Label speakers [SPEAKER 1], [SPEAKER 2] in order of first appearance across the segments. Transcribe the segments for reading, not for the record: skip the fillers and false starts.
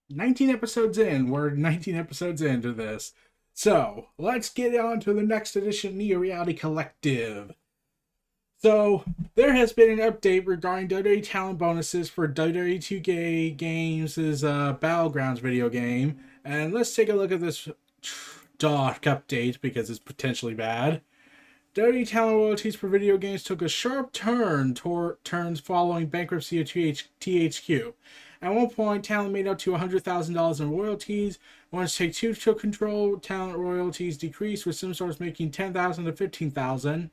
[SPEAKER 1] 19 episodes in. We're 19 episodes into this. So, let's get on to the next edition of Neo Reality Collective. So, there has been an update regarding WWE talent bonuses for WWE 2K Games' Battlegrounds video game. And let's take a look at this dark update because it's potentially bad. WWE talent royalties for video games took a sharp turns following bankruptcy of THQ. At one point, talent made up to $100,000 in royalties. Once Take-Two took control, talent royalties decreased, with some stores making $10,000 to $15,000.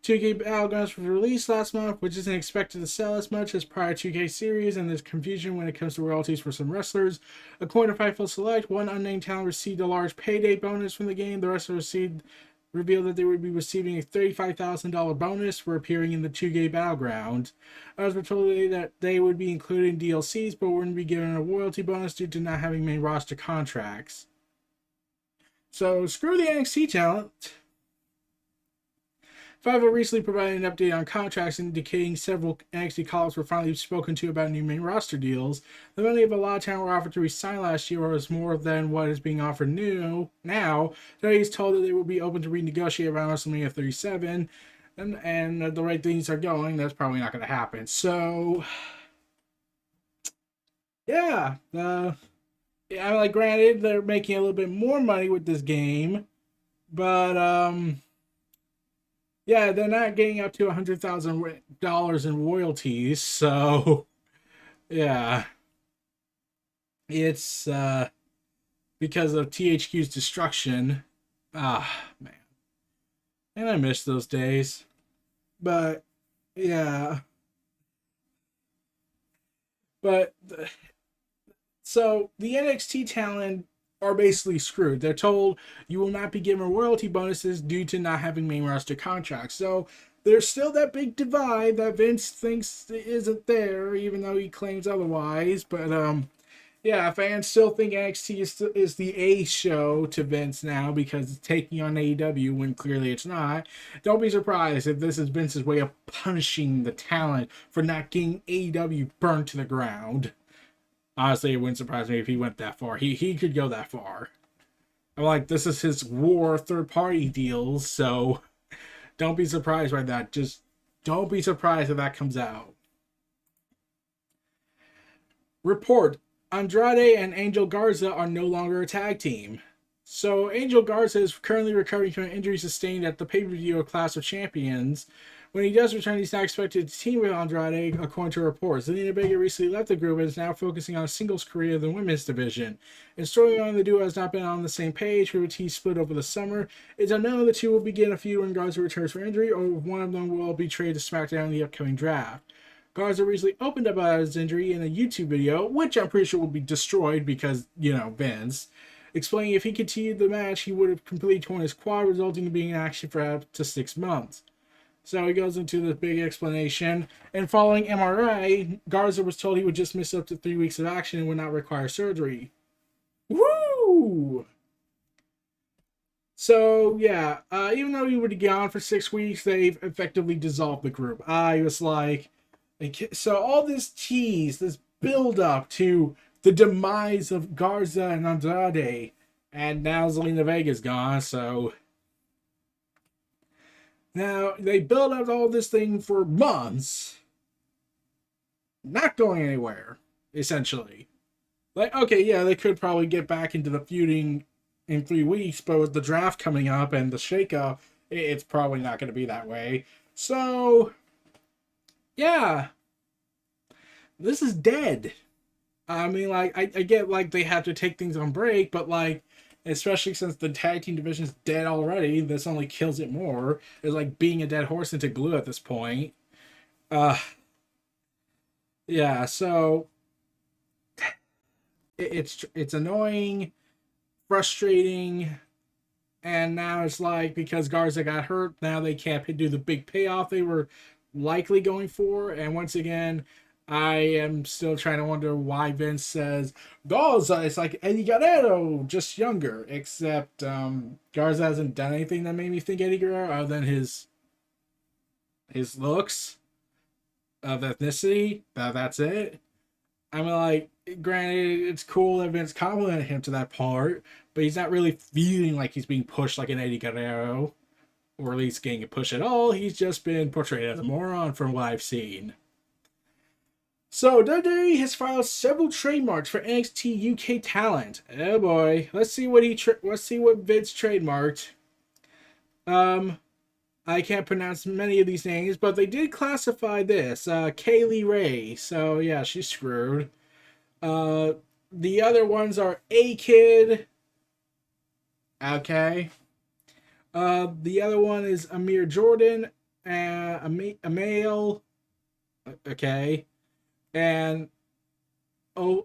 [SPEAKER 1] 2K Battlegrounds was released last month, which isn't expected to sell as much as prior 2K series, and there's confusion when it comes to royalties for some wrestlers. According to Fightful Select, one unnamed talent received a large payday bonus from the game. The rest revealed that they would be receiving a $35,000 bonus for appearing in the 2K Battleground. Others were told that they would be included in DLCs, but wouldn't be given a royalty bonus due to not having main roster contracts. So, screw the NXT talent. Fiverr recently provided an update on contracts indicating several NXT call-ups were finally spoken to about new main roster deals. The money of a lot of talent were offered to resign last year was more than what is being offered new now. Today he's told that they will be open to renegotiate around WrestleMania 37, and the right things are going. That's probably not going to happen. So, yeah, granted they're making a little bit more money with this game, but yeah, they're not getting up to $100,000 in royalties, so yeah, it's because of THQ's destruction. Ah, man, and I miss those days. But yeah, but so the NXT talent are basically screwed. They're told you will not be given royalty bonuses due to not having main roster contracts. So there's still that big divide that Vince thinks isn't there, even though he claims otherwise. But yeah, fans still think NXT is the A show to Vince now because it's taking on AEW when clearly it's not. Don't be surprised if this is Vince's way of punishing the talent for not getting AEW burned to the ground. Honestly, it wouldn't surprise me if he went that far. He could go that far. I'm like, this is his war third party deals, so don't be surprised by that. Just don't be surprised if that comes out. Report: Andrade and Angel Garza are no longer a tag team. So Angel Garza is currently recovering from an injury sustained at the pay-per-view of Clash of Champions. When he does return, he's not expected to team with Andrade, according to reports. Zelina Vega recently left the group and is now focusing on a singles career in the women's division. In storyline, the duo has not been on the same page, with the team split over the summer. It's unknown if the two will begin a feud when Garza returns for injury, or if one of them will be traded to SmackDown in the upcoming draft. Garza recently opened up about his injury in a YouTube video, which I'm pretty sure will be destroyed because, Vince, explaining if he continued the match, he would have completely torn his quad, resulting in being in action for up to 6 months. So he goes into this big explanation. And following MRI, Garza was told he would just miss up to 3 weeks of action and would not require surgery. Woo! So, yeah, even though he would have gone for 6 weeks, they've effectively dissolved the group. I was like, so all this tease, this build up to the demise of Garza and Andrade, and now Zelina Vega's gone, so now they build up all this thing for months, not going anywhere, essentially. Like, okay, yeah, they could probably get back into the feuding in 3 weeks, but with the draft coming up and the shakeup, it's probably not going to be that way. So, yeah, this is dead. I mean, like, I get, like, they have to take things on break, but, like, especially since the tag team division is dead already, this only kills it more. It's like being a dead horse into glue at this point. Uh, yeah, so it's annoying, frustrating, and now it's like because Garza got hurt, now they can't do the big payoff they were likely going for. And once again, I am still trying to wonder why Vince says Garza is like Eddie Guerrero, just younger. Except Garza hasn't done anything that made me think Eddie Guerrero other than his looks. of ethnicity. That's it. I mean, like, granted, it's cool that Vince complimented him to that part, but he's not really feeling like he's being pushed like an Eddie Guerrero, or at least getting a push at all. He's just been portrayed as a moron from what I've seen. So WWE has filed several trademarks for NXT UK talent. Oh boy, let's see what let's see what Vince trademarked. Um, I can't pronounce many of these names, but they did classify this. Kaylee Ray. So yeah, she's screwed. Uh, the other ones are A Kid. Okay. The other one is Amir Jordan. A male. Okay. And a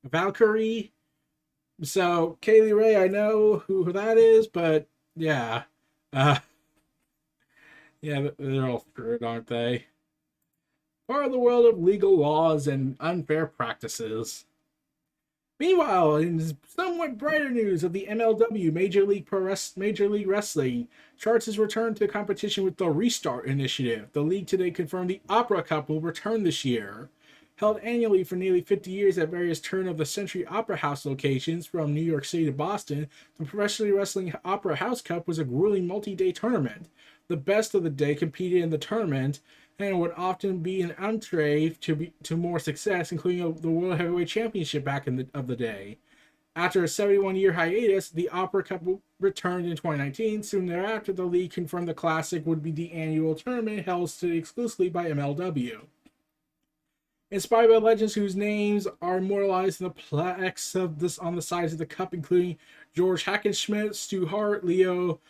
[SPEAKER 1] Valkyrie. So Kaylee Ray, I know who that is, but yeah, uh, yeah, they're all screwed, aren't they? Part of the world of legal laws and unfair practices. Meanwhile, in somewhat brighter news of the MLW Major League Wrestling, Charts has returned to competition with the Restart Initiative. The league today confirmed the Opera Cup will return this year. Held annually for nearly 50 years at various turn-of-the-century opera house locations from New York City to Boston, the Professional Wrestling Opera House Cup was a grueling multi-day tournament. The best of the day competed in the tournament, and would often be an entree to more success, including the World Heavyweight Championship back of the day. After a 71-year hiatus, the Opera Cup returned in 2019. Soon thereafter, the league confirmed the Classic would be the annual tournament held exclusively by MLW. Inspired by legends whose names are immortalized in the plaques of this on the sides of the cup, including George Hackenschmidt, Stu Hart, Leo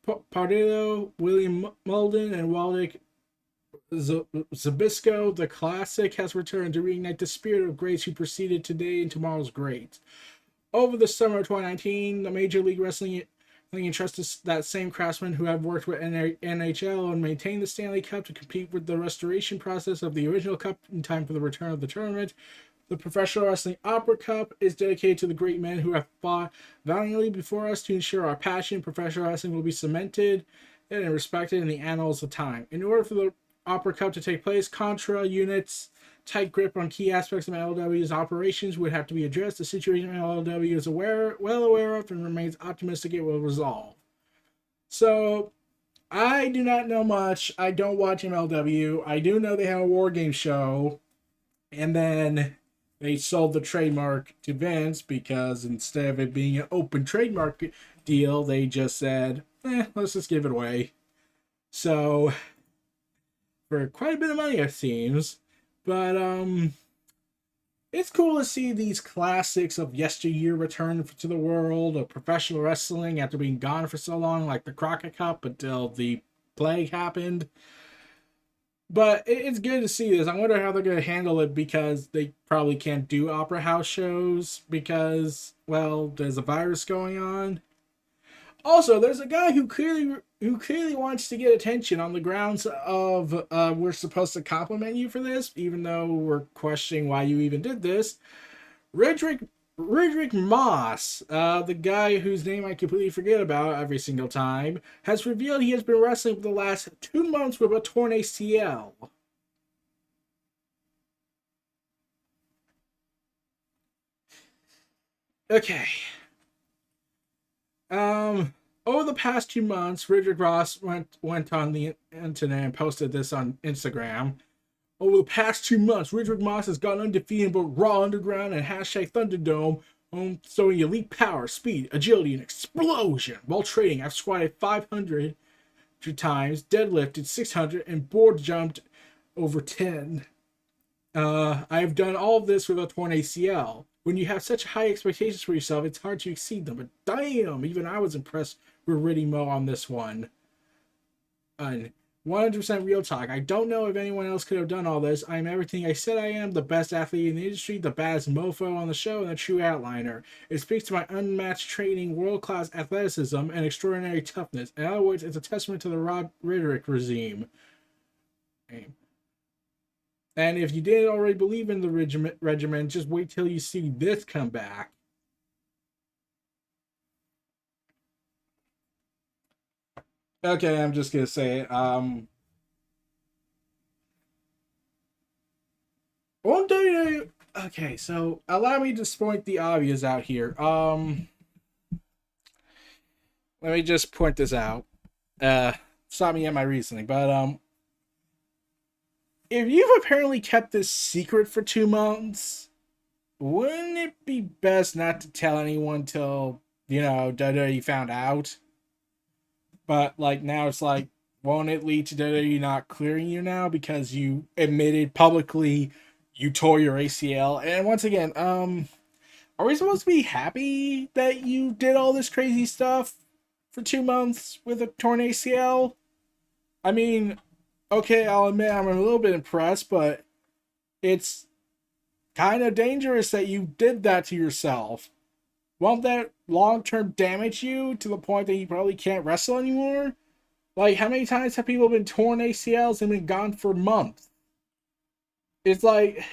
[SPEAKER 1] Pardillo, William Mulden, and Waldek Zabisco, the Classic has returned to reignite the spirit of greats who preceded today and tomorrow's greats. Over the summer of 2019, the Major League Wrestling entrusted that same craftsmen who have worked with NHL and maintained the Stanley Cup to compete with the restoration process of the original cup in time for the return of the tournament. The Professional Wrestling Opera Cup is dedicated to the great men who have fought valiantly before us to ensure our passion in professional wrestling will be cemented and respected in the annals of time. In order for the Opera Cup to take place, Contra units tight grip on key aspects of MLW's operations would have to be addressed. The situation MLW is well aware of and remains optimistic it will resolve. So, I do not know much. I don't watch MLW. I do know they have a war game show, and then they sold the trademark to Vince because instead of it being an open trademark deal, they just said, let's just give it away. So, for quite a bit of money, it seems. But it's cool to see these classics of yesteryear return to the world of professional wrestling after being gone for so long, like the Crockett Cup until the plague happened. But it's good to see this. I wonder how they're going to handle it because they probably can't do opera house shows because, well, there's a virus going on. Also, there's a guy who clearly wants to get attention on the grounds of we're supposed to compliment you for this, even though we're questioning why you even did this. Ridrick Moss, the guy whose name I completely forget about every single time, has revealed he has been wrestling for the last 2 months with a torn ACL. Okay. Over the past 2 months, Ridrick Ross went on the internet and posted this on Instagram. Over the past 2 months, Ridrick Moss has gone undefeated in both Raw Underground and Thunderdome, showing elite power, speed, agility, and explosion while trading. I've squatted 500 times, deadlifted 600, and board jumped over 10. I've done all of this with a torn ACL. When you have such high expectations for yourself, it's hard to exceed them. But damn, even I was impressed with Riddy Mo on this one. And 100% real talk. I don't know if anyone else could have done all this. I'm everything I said I am, the best athlete in the industry, the baddest mofo on the show, and a true outliner. It speaks to my unmatched training, world-class athleticism, and extraordinary toughness. In other words, it's a testament to the Rod Riddick regime. And if you didn't already believe in the regiment, just wait till you see this come back. Okay, I'm just gonna say it. On WWE. Okay, so allow me to point the obvious out here. Let me just point this out. Uh, Stop me at my reasoning, but if you've apparently kept this secret for 2 months, wouldn't it be best not to tell anyone till WWE found out? But like now, it's like, won't it lead to WWE not clearing you now because you admitted publicly you tore your ACL? And once again, are we supposed to be happy that you did all this crazy stuff for 2 months with a torn ACL? I mean, okay, I'll admit I'm a little bit impressed, but it's kind of dangerous that you did that to yourself. Won't that long term damage you to the point that you probably can't wrestle anymore? Like, how many times have people been torn ACLs and been gone for months? It's like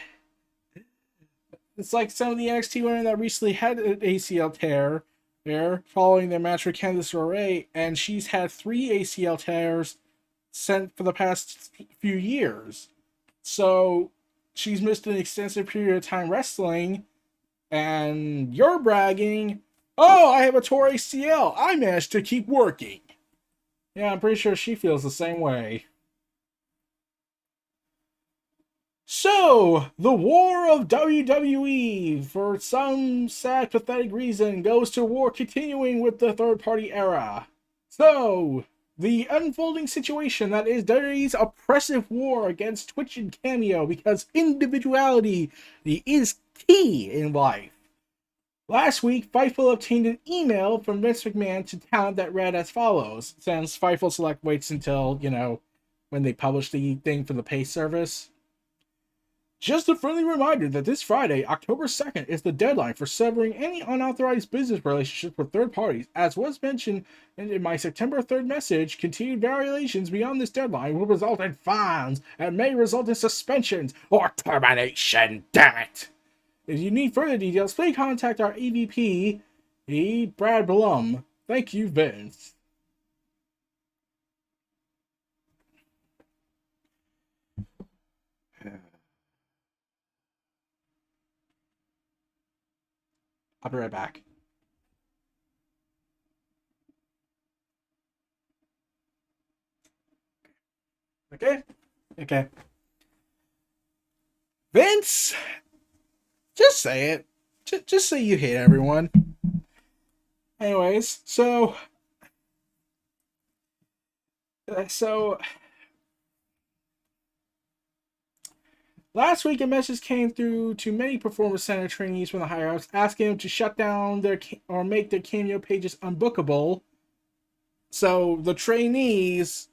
[SPEAKER 1] some of the NXT women that recently had an ACL tear there following their match with Candice LeRae, and she's had 3 ACL tears sent for the past few years. So she's missed an extensive period of time wrestling, and you're bragging, "Oh, I have a tore ACL. I managed to keep working." Yeah, I'm pretty sure she feels the same way. So, the war of WWE, for some sad, pathetic reason, goes to war continuing with the third party era. So, the unfolding situation that is WWE's oppressive war against Twitch and Cameo, because individuality is key in life. Last week, Fightful obtained an email from Vince McMahon to talent that read as follows, since Fightful Select waits until, when they publish the thing for the pay service. Just a friendly reminder that this Friday, October 2nd, is the deadline for severing any unauthorized business relationships with third parties. As was mentioned in my September 3rd message, continued violations beyond this deadline will result in fines and may result in suspensions or termination. Damn it! If you need further details, please contact our EVP, Brad Blum. Thank you, Vince. I'll be right back. Okay? Okay. Vince, just say it. Just say you hate everyone. Anyways, so last week a message came through to many performance center trainees from the higher ups asking them to shut down their or make their Cameo pages unbookable. So the trainees,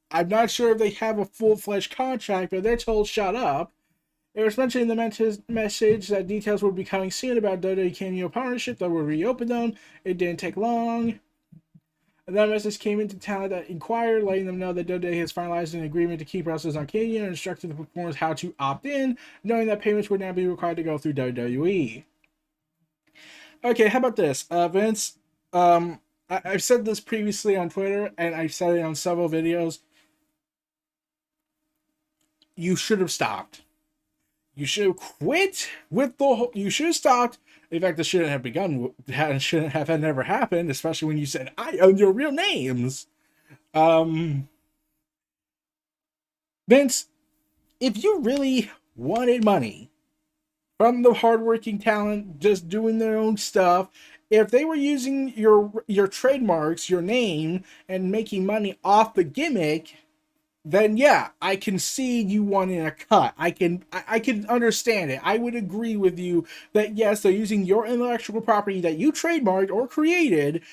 [SPEAKER 1] I'm not sure if they have a full-fledged contract, but they're told shut up. It was mentioned in the message that details would be coming soon about WWE Cameo partnership that would reopen them. It didn't take long. And that message came into town that inquired, letting them know that WWE has finalized an agreement to keep wrestlers on Cameo and instructed the performers how to opt in, knowing that payments would now be required to go through WWE. Okay, how about this, Vince? I've said this previously on Twitter, and I've said it on several videos. You should have stopped. You should have quit with the whole. You should have stopped. In fact, this shouldn't have begun. Shouldn't have never happened, especially when you said, "I own your real names." Um, Vince, if you really wanted money from the hardworking talent just doing their own stuff, if they were using your trademarks, your name, and making money off the gimmick, then yeah, I can see you wanting a cut. I can understand it. I would agree with you that yes, they're using your intellectual property that you trademarked or created,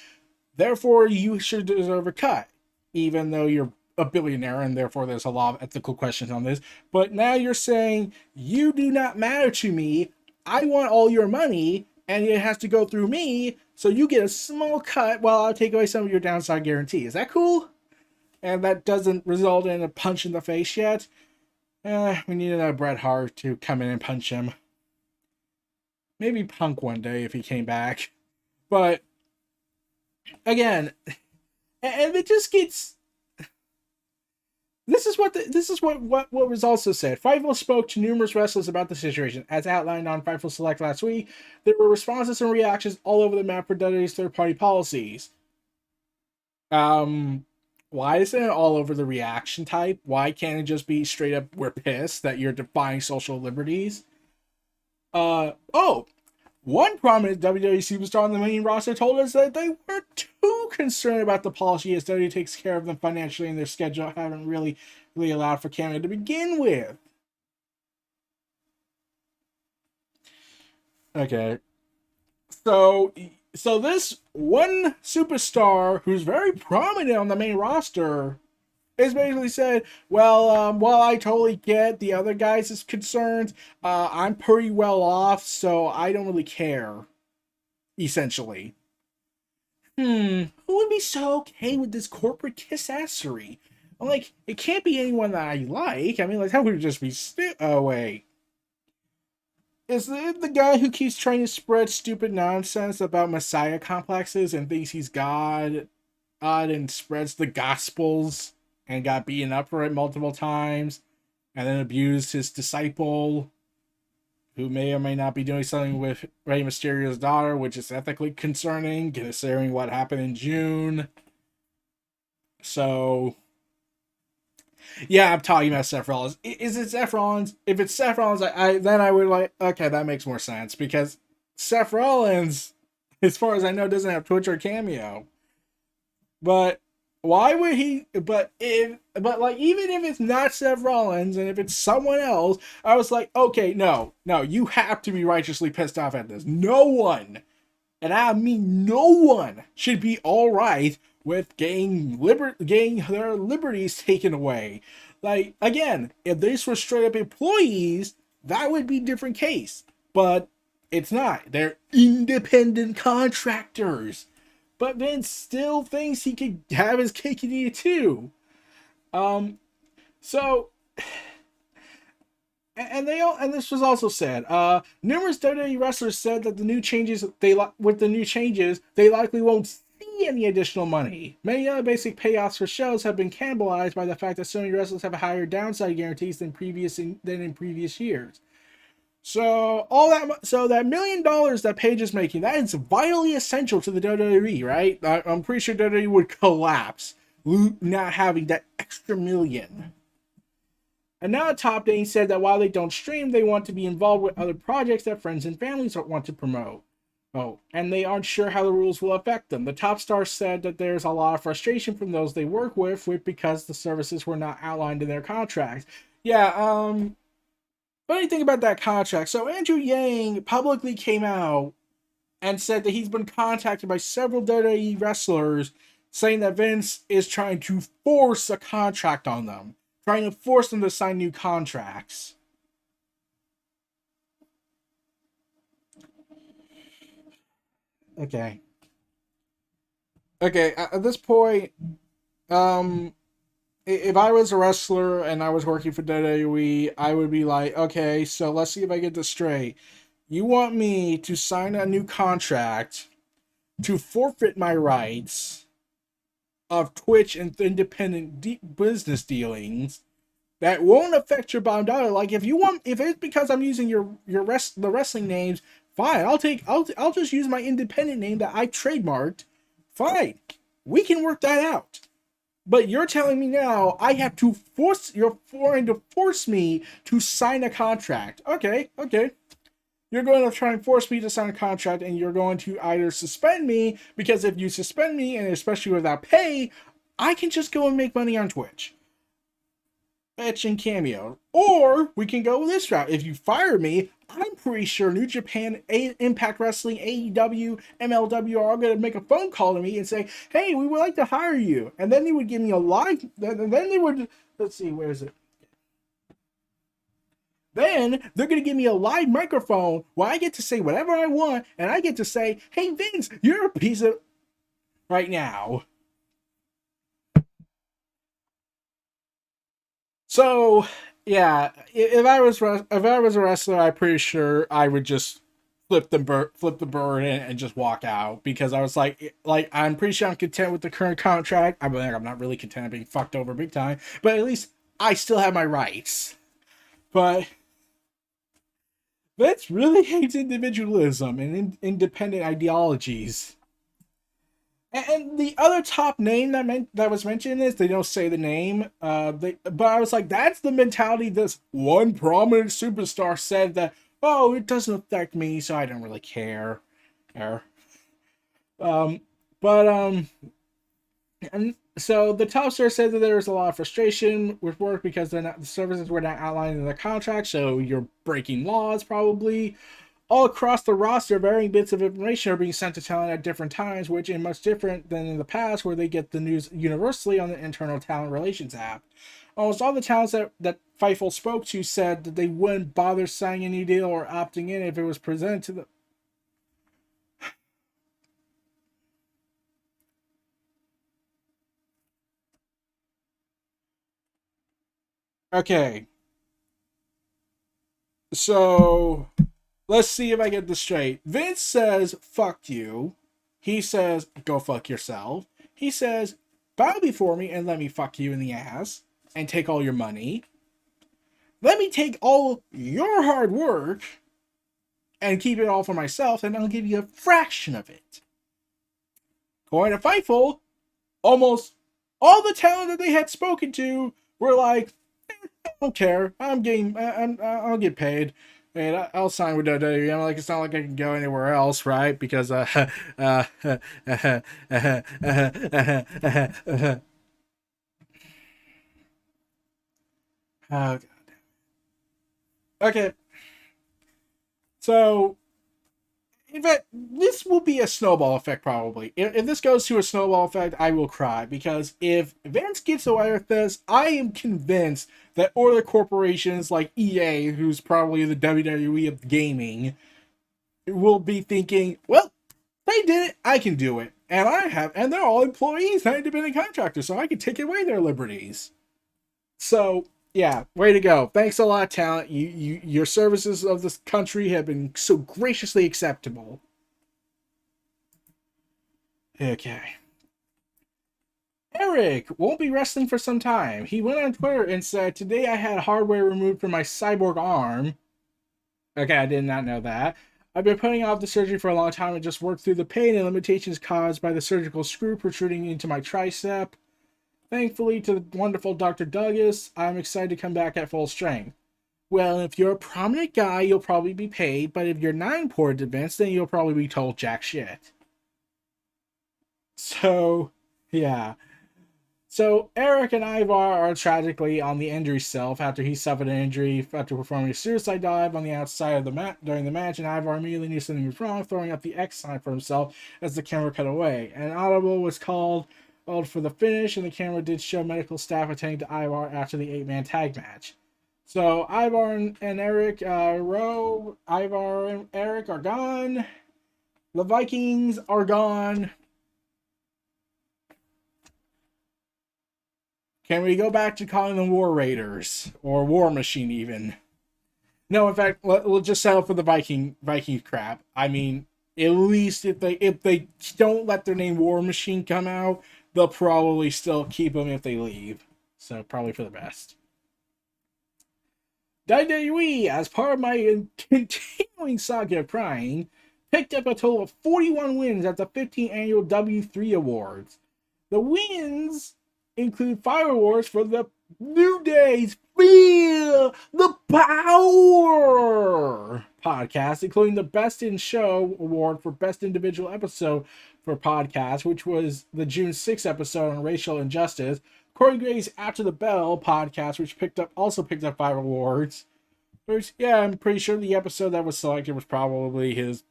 [SPEAKER 1] therefore you should deserve a cut, even though you're a billionaire and therefore there's a lot of ethical questions on this. But now you're saying you do not matter to me. I want all your money and it has to go through me, so you get a small cut while I'll take away some of your downside guarantee. Is that cool? And that doesn't result in a punch in the face yet. We need another Bret Hart to come in and punch him. Maybe Punk one day if he came back. But again, and it just gets this is what was also said. Fightful spoke to numerous wrestlers about the situation, as outlined on Fightful Select last week. There were responses and reactions all over the map for WWE's third-party policies. Um, why isn't it all over the reaction type? Why can't it just be straight up, we're pissed that you're defying social liberties? Oh, one prominent WWE superstar on the main roster told us that they weren't too concerned about the policy, as WWE takes care of them financially and their schedule haven't really allowed for Cameo to begin with. Okay. So this one superstar who's very prominent on the main roster is basically said, well, while I totally get the other guys' concerns, I'm pretty well off, so I don't really care, essentially. Who would be so okay with this corporate kiss-assery? I'm like, it can't be anyone that I like. I mean, like, that would just be oh, wait. Is it the guy who keeps trying to spread stupid nonsense about messiah complexes and thinks he's God, and spreads the gospels and got beaten up for it multiple times and then abused his disciple, who may or may not be doing something with Rey Mysterio's daughter, which is ethically concerning, considering what happened in June. So, yeah, I'm talking about Seth Rollins. Is it Seth Rollins? If it's Seth Rollins, then I would like, okay, that makes more sense, because Seth Rollins, as far as I know, doesn't have Twitch or Cameo. But why would he? But like, even if it's not Seth Rollins and if it's someone else, I was like, okay, no, you have to be righteously pissed off at this. No one, and I mean no one, should be all right with getting their liberties taken away. Like, again, if this were straight up employees, that would be a different case. But it's not. They're independent contractors. But Vince still thinks he could have his cake and eat it too. So, and this was also said. Numerous WWE wrestlers said that with the new changes they likely won't see any additional money. Many other basic payoffs for shows have been cannibalized by the fact that so many wrestlers have higher downside guarantees than in previous years. So that $1 million that Paige is making, that is vitally essential to the WWE, right? I'm pretty sure WWE would collapse not having that extra million. And now Top Day said that while they don't stream, they want to be involved with other projects that friends and families want to promote. Oh, and they aren't sure how the rules will affect them. The top star said that there's a lot of frustration from those they work with because the services were not outlined in their contracts. Yeah, funny thing about that contract. So Andrew Yang publicly came out and said that he's been contacted by several WWE wrestlers saying that Vince is trying to force a contract on them, trying to force them to sign new contracts. Okay. Okay, at this point, if I was a wrestler and I was working for WWE, I would be like, okay, so let's see if I get this straight. You want me to sign a new contract to forfeit my rights of Twitch and independent business dealings that won't affect your bottom dollar. Like, if it's because I'm using the wrestling names, fine. I'll just use my independent name that I trademarked. Fine, we can work that out. But you're telling me now you're trying to force me to sign a contract. Okay. You're going to try and force me to sign a contract, and you're going to either suspend me, because if you suspend me, and especially without pay, I can just go and make money on Twitch, and Cameo. Or we can go this route. If you fire me, I'm pretty sure New Japan, Impact Wrestling, AEW, MLW are all going to make a phone call to me and say, hey, we would like to hire you. And then they would give me a live, then they would, let's see, where is it? Then they're going to give me a live microphone where I get to say whatever I want, and I get to say, hey, Vince, you're a piece of... Right now. So, yeah, if I was a wrestler, I'm pretty sure I would just flip the bird and just walk out, because I was like I'm pretty sure I'm content with the current contract. I'm not really content being fucked over big time, but at least I still have my rights. But Vince really hates individualism and independent ideologies. And the other top name that was mentioned is they don't say the name. But I was like, that's the mentality this one prominent superstar said that. Oh, it doesn't affect me, so I don't really care. Um, but and so the top star said that there was a lot of frustration with work because the services were not outlined in the contract, so you're breaking laws probably. All across the roster, varying bits of information are being sent to talent at different times, which is much different than in the past, where they get the news universally on the internal talent relations app. Almost all the talents that Fightful spoke to said that they wouldn't bother signing any deal or opting in if it was presented to them. Okay, so let's see if I get this straight. Vince says, fuck you. He says, go fuck yourself. He says, bow before me and let me fuck you in the ass and take all your money. Let me take all your hard work and keep it all for myself, and I'll give you a fraction of it. Going to Fightful, almost all the talent that they had spoken to were like, I don't care. I'll get paid. And I'll sign with WWE. I'm like, it's not like I can go anywhere else, right? Because oh, okay. So in fact, this will be a snowball effect probably. If this goes to a snowball effect, I will cry because if Vince gets away with this, I am convinced that other corporations like EA, who's probably the WWE of gaming, will be thinking, well, they did it, I can do it. And they're all employees, not independent contractors, so I can take away their liberties. So yeah, way to go. Thanks a lot, talent. Your services of this country have been so graciously acceptable. Okay. Eric won't be wrestling for some time. He went on Twitter and said, today I had hardware removed from my cyborg arm. Okay, I did not know that. I've been putting off the surgery for a long time and just worked through the pain and limitations caused by the surgical screw protruding into my tricep. Thankfully to the wonderful Dr. Douglas, I'm excited to come back at full strength. Well, if you're a prominent guy, you'll probably be paid, but if you're not important events, then you'll probably be told jack shit. So, yeah. So, Eric and Ivar are tragically on the injury shelf after he suffered an injury after performing a suicide dive on the outside of the mat during the match, and Ivar immediately knew something was wrong, throwing up the X sign for himself as the camera cut away. An audible was called for the finish, and the camera did show medical staff attending to Ivar after the 8-man tag match. So Ivar and Eric, Ivar and Eric are gone. The Vikings are gone. Can we go back to calling them War Raiders or War Machine even? No, in fact, we'll just settle for the Viking crap. I mean, at least if they don't let their name War Machine come out, they'll probably still keep them if they leave. So probably for the best. WWE, as part of my continuing saga of crying, picked up a total of 41 wins at the 15th annual W3 Awards. The wins include 5 awards for the New Day's Feel the Power podcast, including the Best in Show award for Best Individual Episode for podcast, which was the June 6th episode on racial injustice. Corey Gray's After the Bell podcast, which also picked up 5 awards. Which, yeah, I'm pretty sure the episode that was selected was probably his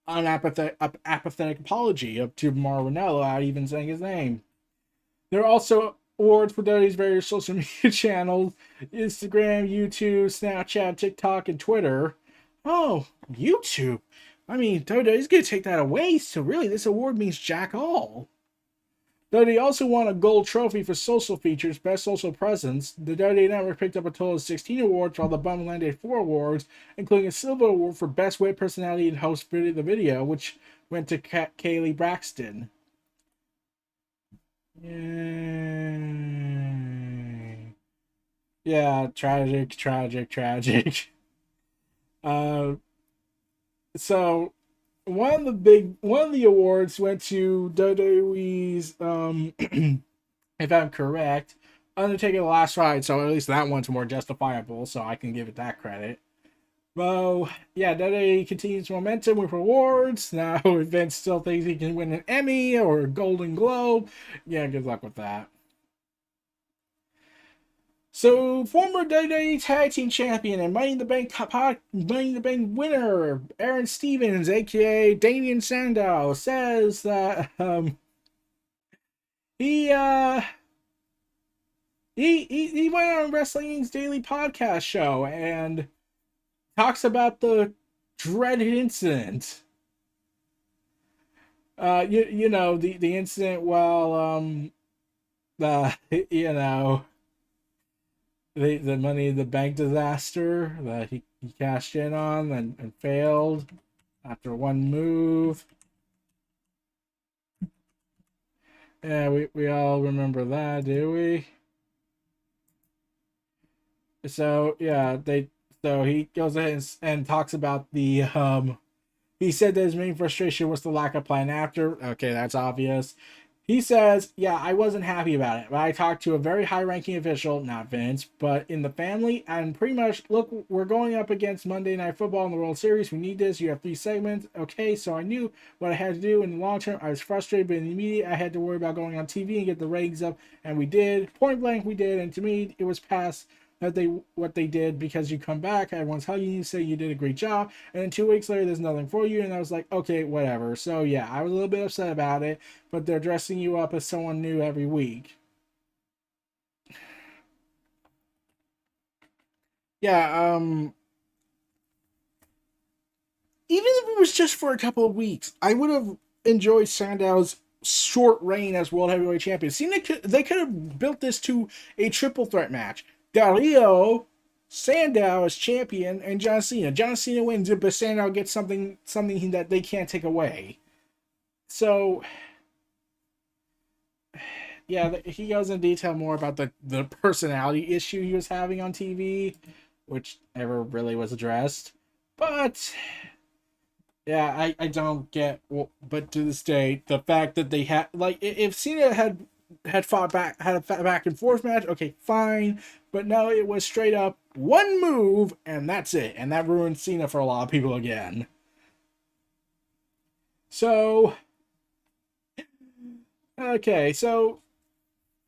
[SPEAKER 1] apathetic apology to Mauro Ranallo without even saying his name. There are also awards for WWE's various social media channels: Instagram, YouTube, Snapchat, TikTok, and Twitter. Oh, YouTube. I mean, WWE's going to take that away, so really this award means jack all. WWE also won a gold trophy for social features, best social presence. The WWE Network picked up a total of 16 awards, while the Bum landed 4 awards, including a silver award for best web personality and host the video, which went to Kaylee Braxton. Yay. Yeah, tragic, tragic, tragic. Uh, so one of the awards went to WWE's if I'm correct, Undertaker the Last Ride. So at least that one's more justifiable. So I can give it that credit. Well, yeah, WWE continues momentum with awards. Now, if Vince still thinks he can win an Emmy or a Golden Globe, yeah, good luck with that. So, former WWE Tag Team Champion and Money in the Bank winner Aaron Stevens, aka Damien Sandow, says that he he went on Wrestling's Daily podcast show and talks about the dreaded incident. You know the incident while the you know the Money in the Bank disaster that he cashed in on and failed after one move. Yeah, we all remember that, do we? So yeah, they so he goes ahead and talks about the he said that his main frustration was the lack of plan after. Okay, that's obvious. He says, yeah, I wasn't happy about it, but I talked to a very high ranking official, not Vince, but in the family, and pretty much, look, we're going up against Monday Night Football in the World Series. We need this. You have 3 segments. Okay, so I knew what I had to do in the long term. I was frustrated, but in the immediate, I had to worry about going on TV and get the ratings up, and we did. Point blank, we did, and to me, it was past that they what they did because you come back, everyone's hugging you, say you did a great job, and then 2 weeks later there's nothing for you, and I was like, okay, whatever. So yeah, I was a little bit upset about it, but they're dressing you up as someone new every week. Yeah, even if it was just for a couple of weeks, I would have enjoyed Sandow's short reign as world heavyweight champion. See, they could have built this to a triple threat match. Del Rio, Sandow as champion, and John Cena. John Cena wins it, but Sandow gets something that they can't take away. So yeah, he goes in detail more about the personality issue he was having on TV, which never really was addressed. But yeah, I don't get. Well, but to this day, the fact that they had like if Cena had fought back had a back and forth match, okay, fine. But no, it was straight up one move and that's it, and that ruined Cena for a lot of people again. So okay, so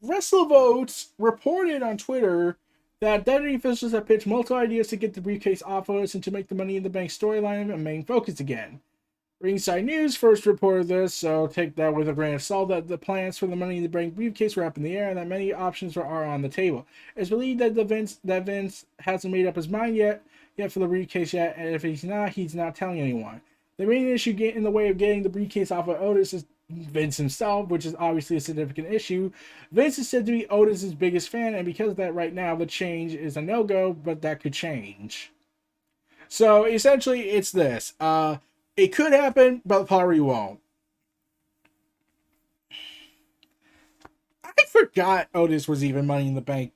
[SPEAKER 1] WrestleVotes reported on Twitter that WWE officials have pitched multiple ideas to get the briefcase off of us and to make the Money in the Bank storyline a main focus again. Ringside News first reported this, so take that with a grain of salt that the plans for the Money in the Bank briefcase were up in the air and that many options are on the table. It's believed that Vince hasn't made up his mind yet for the briefcase yet, and if he's not telling anyone. The main issue in the way of getting the briefcase off of Otis is Vince himself, which is obviously a significant issue. Vince is said to be Otis's biggest fan, and because of that, right now the change is a no-go, but that could change. So essentially, it's this. It could happen, but probably won't. I forgot Otis was even Money in the Bank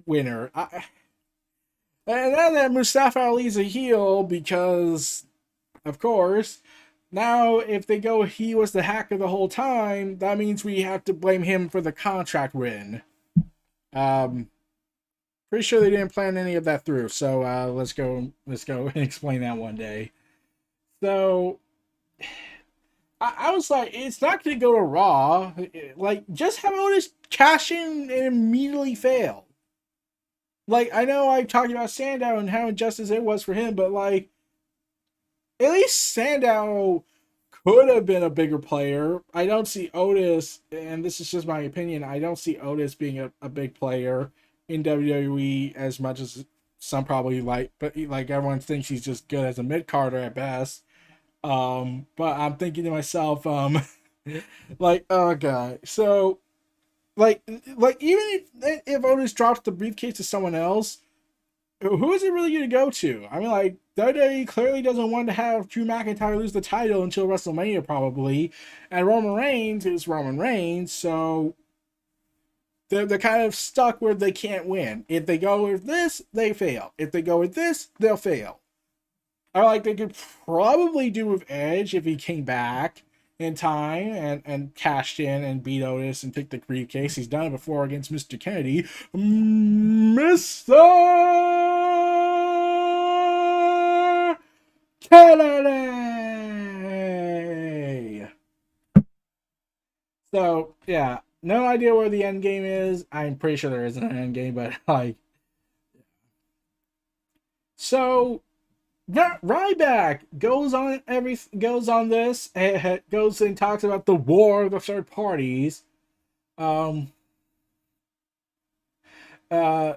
[SPEAKER 1] winner. And now that Mustafa Ali's a heel, because, of course, now if they go he was the hacker the whole time, that means we have to blame him for the contract win. Um, Pretty sure they didn't plan any of that through. So let's go and explain that one day. So I was like, it's not going to go to Raw. Like, just have Otis cash in and immediately fail. Like, I know I talked about Sandow and how injustice it was for him, but like, at least Sandow could have been a bigger player. I don't see Otis, and this is just my opinion, I don't see Otis being a big player in WWE as much as some probably like, but like everyone thinks he's just good as a mid carder at best. But I'm thinking to myself, like, oh god. So, like, even if Otis drops the briefcase to someone else, who is it really going to go to? I mean, like, WWE clearly doesn't want to have Drew McIntyre lose the title until WrestleMania, probably, and Roman Reigns is Roman Reigns. So, they're kind of stuck where they can't win. If they go with this, they fail. If they go with this, they'll fail. I like they could probably do with Edge if he came back in time and cashed in and beat Otis and took the briefcase. He's done it before against Mr. Kennedy. Mr. Kennedy! So, yeah, no idea where the end game is. I'm pretty sure there isn't an end game, but like. So, Ryback goes on this, goes and talks about the war of the third parties. Um, uh,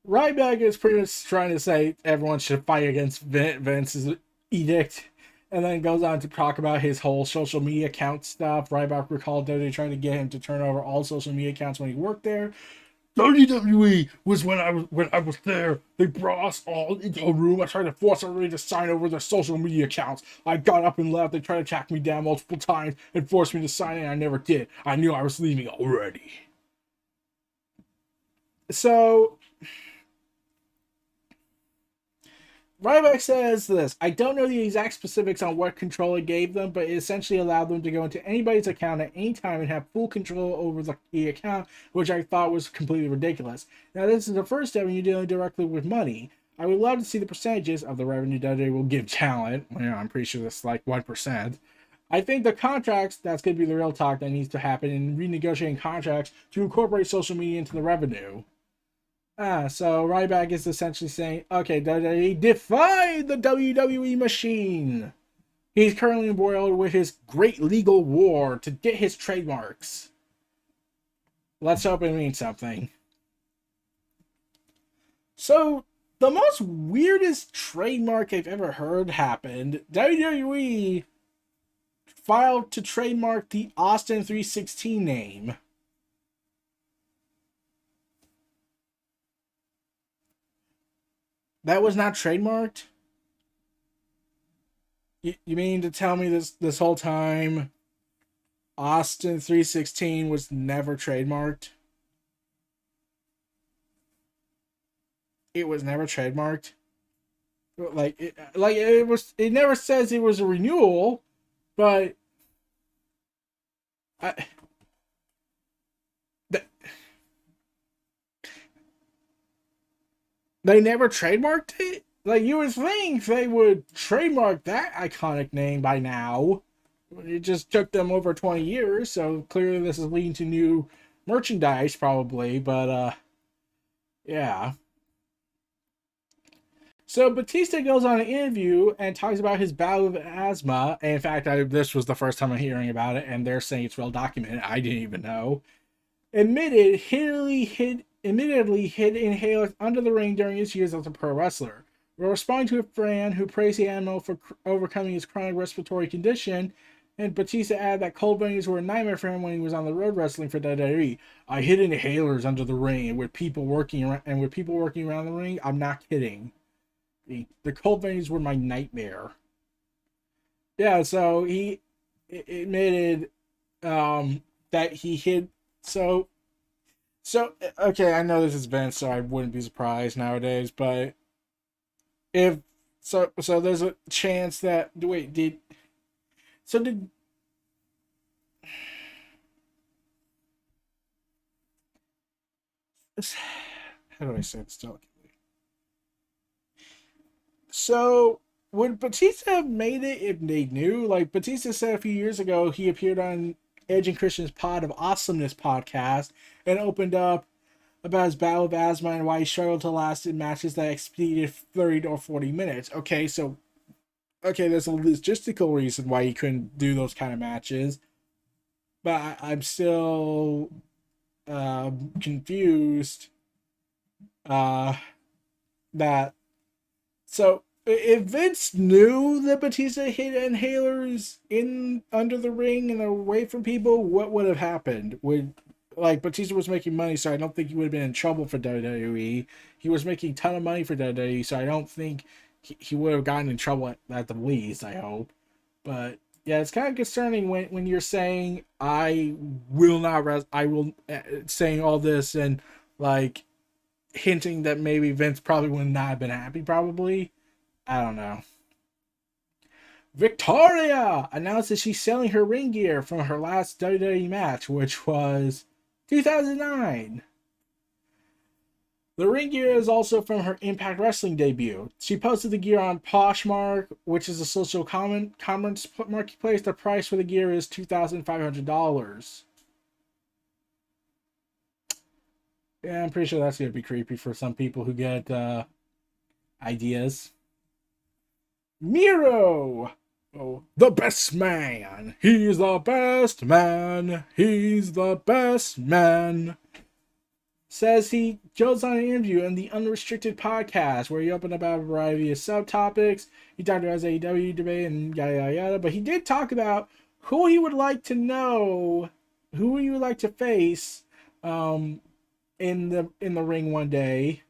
[SPEAKER 1] Ryback is pretty much trying to say everyone should fight against Vince's edict, and then goes on to talk about his whole social media account stuff. Ryback recalled that they tried to get him to turn over all social media accounts when he worked there. WWE was when I was there. They brought us all into a room. I tried to force everybody to sign over their social media accounts. I got up and left. They tried to track me down multiple times and force me to sign in. I never did. I knew I was leaving already. So Ryback says this: I don't know the exact specifics on what control it gave them, but it essentially allowed them to go into anybody's account at any time and have full control over the account, which I thought was completely ridiculous. Now, this is the first step when you're dealing directly with money. I would love to see the percentages of the revenue that they will give talent. I'm pretty sure that's like 1%. I think the contracts, that's going to be the real talk that needs to happen in renegotiating contracts to incorporate social media into the revenue. So Ryback is essentially saying, okay, WWE defied the WWE machine. He's currently embroiled with his great legal war to get his trademarks. Let's hope it means something. So, the most weirdest trademark I've ever heard happened. WWE filed to trademark the Austin 316 name. That was not trademarked? You mean to tell me this whole time Austin 316 was never trademarked? It was never trademarked? It never says it was a renewal, but I, they never trademarked it? Like, you would think they would trademark that iconic name by now. It just took them over 20 years, so clearly this is leading to new merchandise, probably, but, yeah. So Batista goes on an interview and talks about his battle with asthma. And in fact, this was the first time I'm hearing about it, and they're saying it's well documented. I didn't even know. Admittedly hid inhalers under the ring during his years as a pro wrestler. While responding to a fan who praised the animal for overcoming his chronic respiratory condition, and Batista added that cold venues were a nightmare for him when he was on the road wrestling for WWE. I hid inhalers under the ring, and with people working around the ring, I'm not kidding. The cold venues were my nightmare. Yeah, so he admitted that he hid. So okay, I know this is Vince, so I wouldn't be surprised nowadays. But if so there's a chance that did how do I say this delicately? So would Batista have made it if they knew? Like Batista said a few years ago, he appeared on Edge and Christian's Pod of Awesomeness podcast and opened up about his battle with asthma and why he struggled to last in matches that exceeded 30 or 40 minutes. Okay, there's a logistical reason why he couldn't do those kind of matches, but I'm still confused. That so if Vince knew that Batista hid inhalers in under the ring and away from people, what would have happened? Batista was making money, so I don't think he would have been in trouble for WWE. He was making a ton of money for WWE, so I don't think he would have gotten in trouble at the least, I hope. But Yeah, it's kind of concerning when you're saying I will not I will saying all this and like hinting that maybe Vince probably would not have been happy. Probably, I don't know. Victoria announced that she's selling her ring gear from her last WWE match, which was 2009. The ring gear is also from her Impact Wrestling debut. She posted the gear on Poshmark, which is a social commerce marketplace. The price for the gear is $2,500. Yeah, I'm pretty sure that's going to be creepy for some people who get ideas. Miro! Oh, the best man! He's the best man! He's the best man! Says he goes on an interview in the Unrestricted podcast where he opened about a variety of subtopics. He talked about his AEW debate and yada yada yada, but he did talk about who he would like to know, who he would like to face in the ring one day.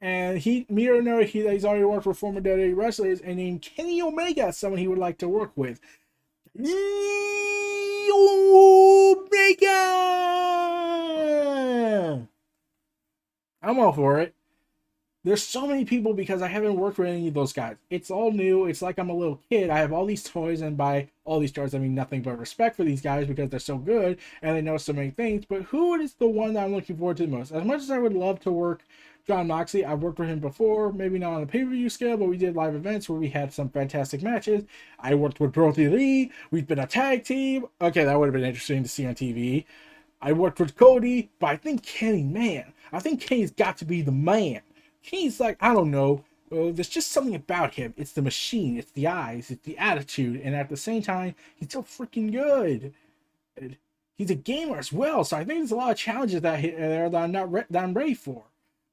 [SPEAKER 1] And Miro noted he's already worked with former WWE wrestlers and named Kenny Omega as someone he would like to work with. Omega! I'm all for it. There's so many people because I haven't worked with any of those guys. It's all new. It's like I'm a little kid. I have all these toys, and by all these toys, I mean nothing but respect for these guys because they're so good and they know so many things. But who is the one that I'm looking forward to the most? As much as I would love to work John Moxley, I've worked with him before, maybe not on a pay-per-view scale, but we did live events where we had some fantastic matches. I worked with Brody Lee. We've been a tag team. Okay, that would have been interesting to see on TV. I worked with Cody, but I think Kenny, man, I think Kenny's got to be the man. He's like, I don't know. There's just something about him. It's the machine. It's the eyes. It's the attitude. And at the same time, he's so freaking good. He's a gamer as well. So I think there's a lot of challenges that I'm ready for.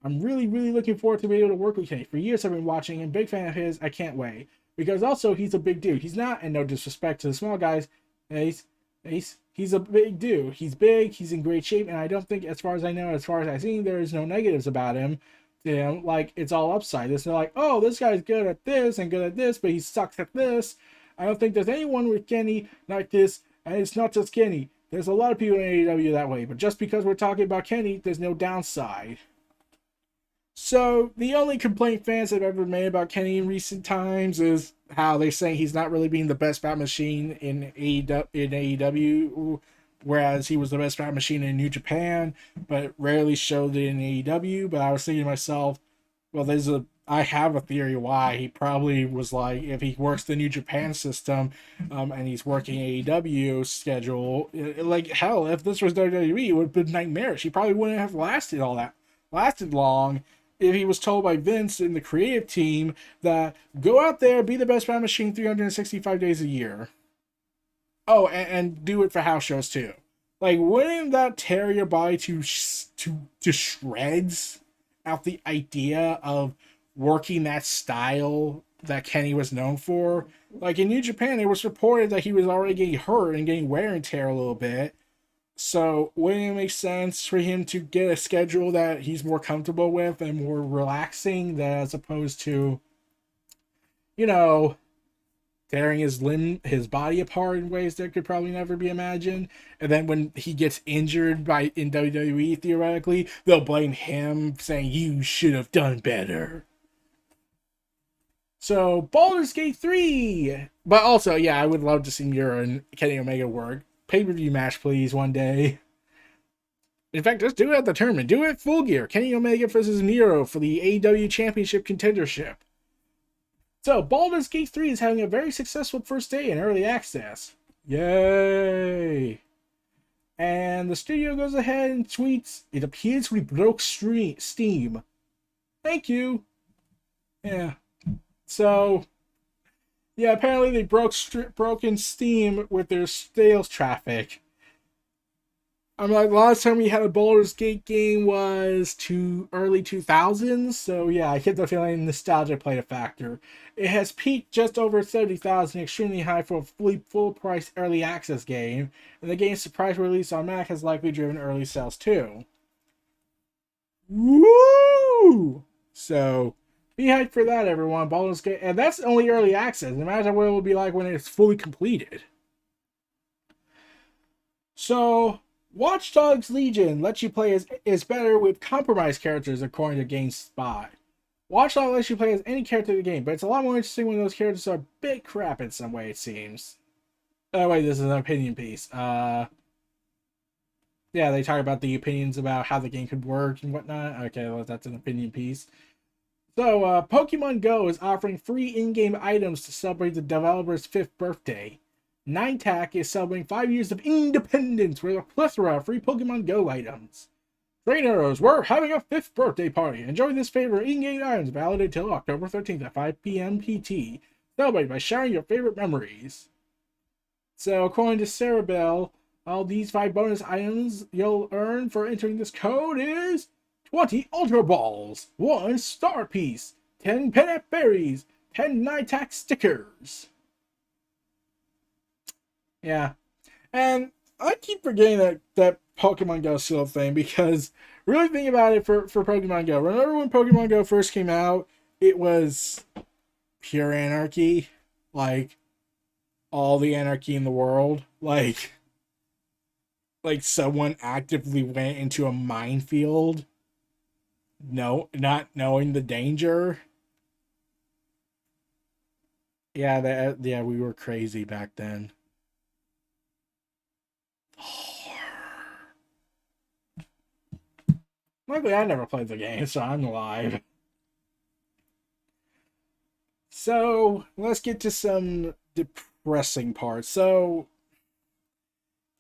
[SPEAKER 1] I'm really, really looking forward to being able to work with Kenny. For years I've been watching him. Big fan of his. I can't wait. Because also he's a big dude. He's not, and no disrespect to the small guys, he's a big dude. He's big. He's in great shape. And I don't think, as far as I know, as far as I've seen, there is no negatives about him. Like it's all upside. It's like, oh, this guy's good at this and good at this, but he sucks at this. I don't think there's anyone with Kenny like this, and it's not just Kenny. There's a lot of people in AEW that way, but just because we're talking about Kenny, there's no downside. So the only complaint fans have ever made about Kenny in recent times is how they're saying he's not really being the best bat machine in AEW, whereas he was the best bat machine in New Japan, but rarely showed it in AEW. But I was thinking to myself, well, I have a theory why. He probably was like, if he works the New Japan system, and he's working AEW schedule, like hell, if this was WWE, it would have been nightmarish. He probably wouldn't have lasted long. If he was told by Vince and the creative team that go out there, be the best bat machine 365 days a year. Oh, and do it for house shows too. Like, wouldn't that tear your body to shreds out the idea of working that style that Kenny was known for? Like in New Japan, it was reported that he was already getting hurt and getting wear and tear a little bit. So wouldn't it make sense for him to get a schedule that he's more comfortable with and more relaxing, as opposed to, tearing his body apart in ways that could probably never be imagined. And then when he gets injured in WWE, theoretically, they'll blame him, saying you should have done better. So Baldur's Gate 3, but also, yeah, I would love to see Miro and Kenny Omega work. Pay-per-view match, please, one day. In fact, just do it at the tournament. Do it full gear. Kenny Omega versus Miro for the AEW Championship contendership. So, Baldur's Gate 3 is having a very successful first day in early access. Yay! And the studio goes ahead and tweets, it appears we broke Steam. Thank you. Yeah. So, yeah, apparently they broken Steam with their sales traffic. I'm like, last time we had a Baldur's Gate game was early 2000s, so yeah, I get the feeling nostalgia played a factor. It has peaked just over 70,000, extremely high for a full price early access game, and the game's surprise release on Mac has likely driven early sales too. Woo! So, Be hyped for that, everyone. Baldur's Gate, and that's only early access. Imagine what it will be like when it's fully completed. So, Watch Dogs Legion lets you play as better with compromised characters, according to GameSpot. Watch Dogs lets you play as any character in the game, but it's a lot more interesting when those characters are a bit crap in some way, it seems. Oh, wait, this is an opinion piece. Yeah, they talk about the opinions about how the game could work and whatnot. Okay, well, that's an opinion piece. So, Pokemon Go is offering free in-game items to celebrate the developer's 5th birthday. Ninetac is celebrating 5 years of independence with a plethora of free Pokemon Go items. Trainers, we're having a 5th birthday party. Enjoy this favorite in-game items valid until October 13th at 5 p.m. PT. Celebrate by sharing your favorite memories. So, according to Sarah Bell, all these 5 bonus items you'll earn for entering this code is 20 Ultra Balls, 1 Star Piece, 10 Pennant Berries, 10 Ninetac stickers. Yeah. And I keep forgetting that Pokemon Go is still a thing because really think about it for Pokemon Go. Remember when Pokemon Go first came out, it was pure anarchy. Like, all the anarchy in the world. Like someone actively went into a minefield. No, not knowing the danger. Yeah, we were crazy back then. Luckily, I never played the game, so I'm alive. So, let's get to some depressing parts. So,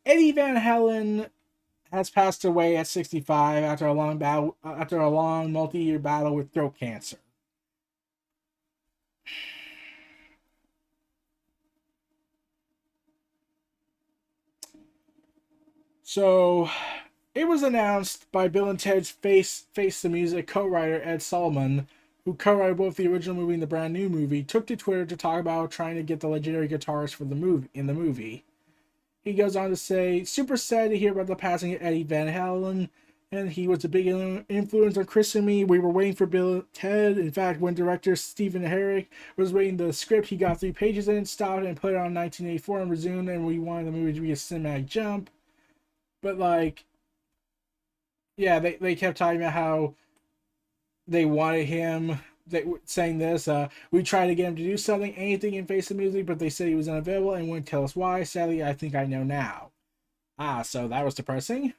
[SPEAKER 1] Eddie Van Halen has passed away at 65 after a long multi-year battle with throat cancer. So, it was announced by Bill and Ted's Face the Music co-writer Ed Solomon, who co-wrote both the original movie and the brand new movie, took to Twitter to talk about trying to get the legendary guitarist for the movie. He goes on to say, "Super sad to hear about the passing of Eddie Van Halen, and he was a big influence on Chris and me. We were waiting for Bill and Ted. In fact, when director Stephen Herrick was reading the script, he got 3 pages in, stopped and put it on 1984 and resumed, and we wanted the movie to be a cinematic jump." But like, yeah, they kept talking about how they wanted him. They saying this. We tried to get him to do something, anything in Face the Music, but they said he was unavailable and wouldn't tell us why. Sadly, I think I know now. So that was depressing.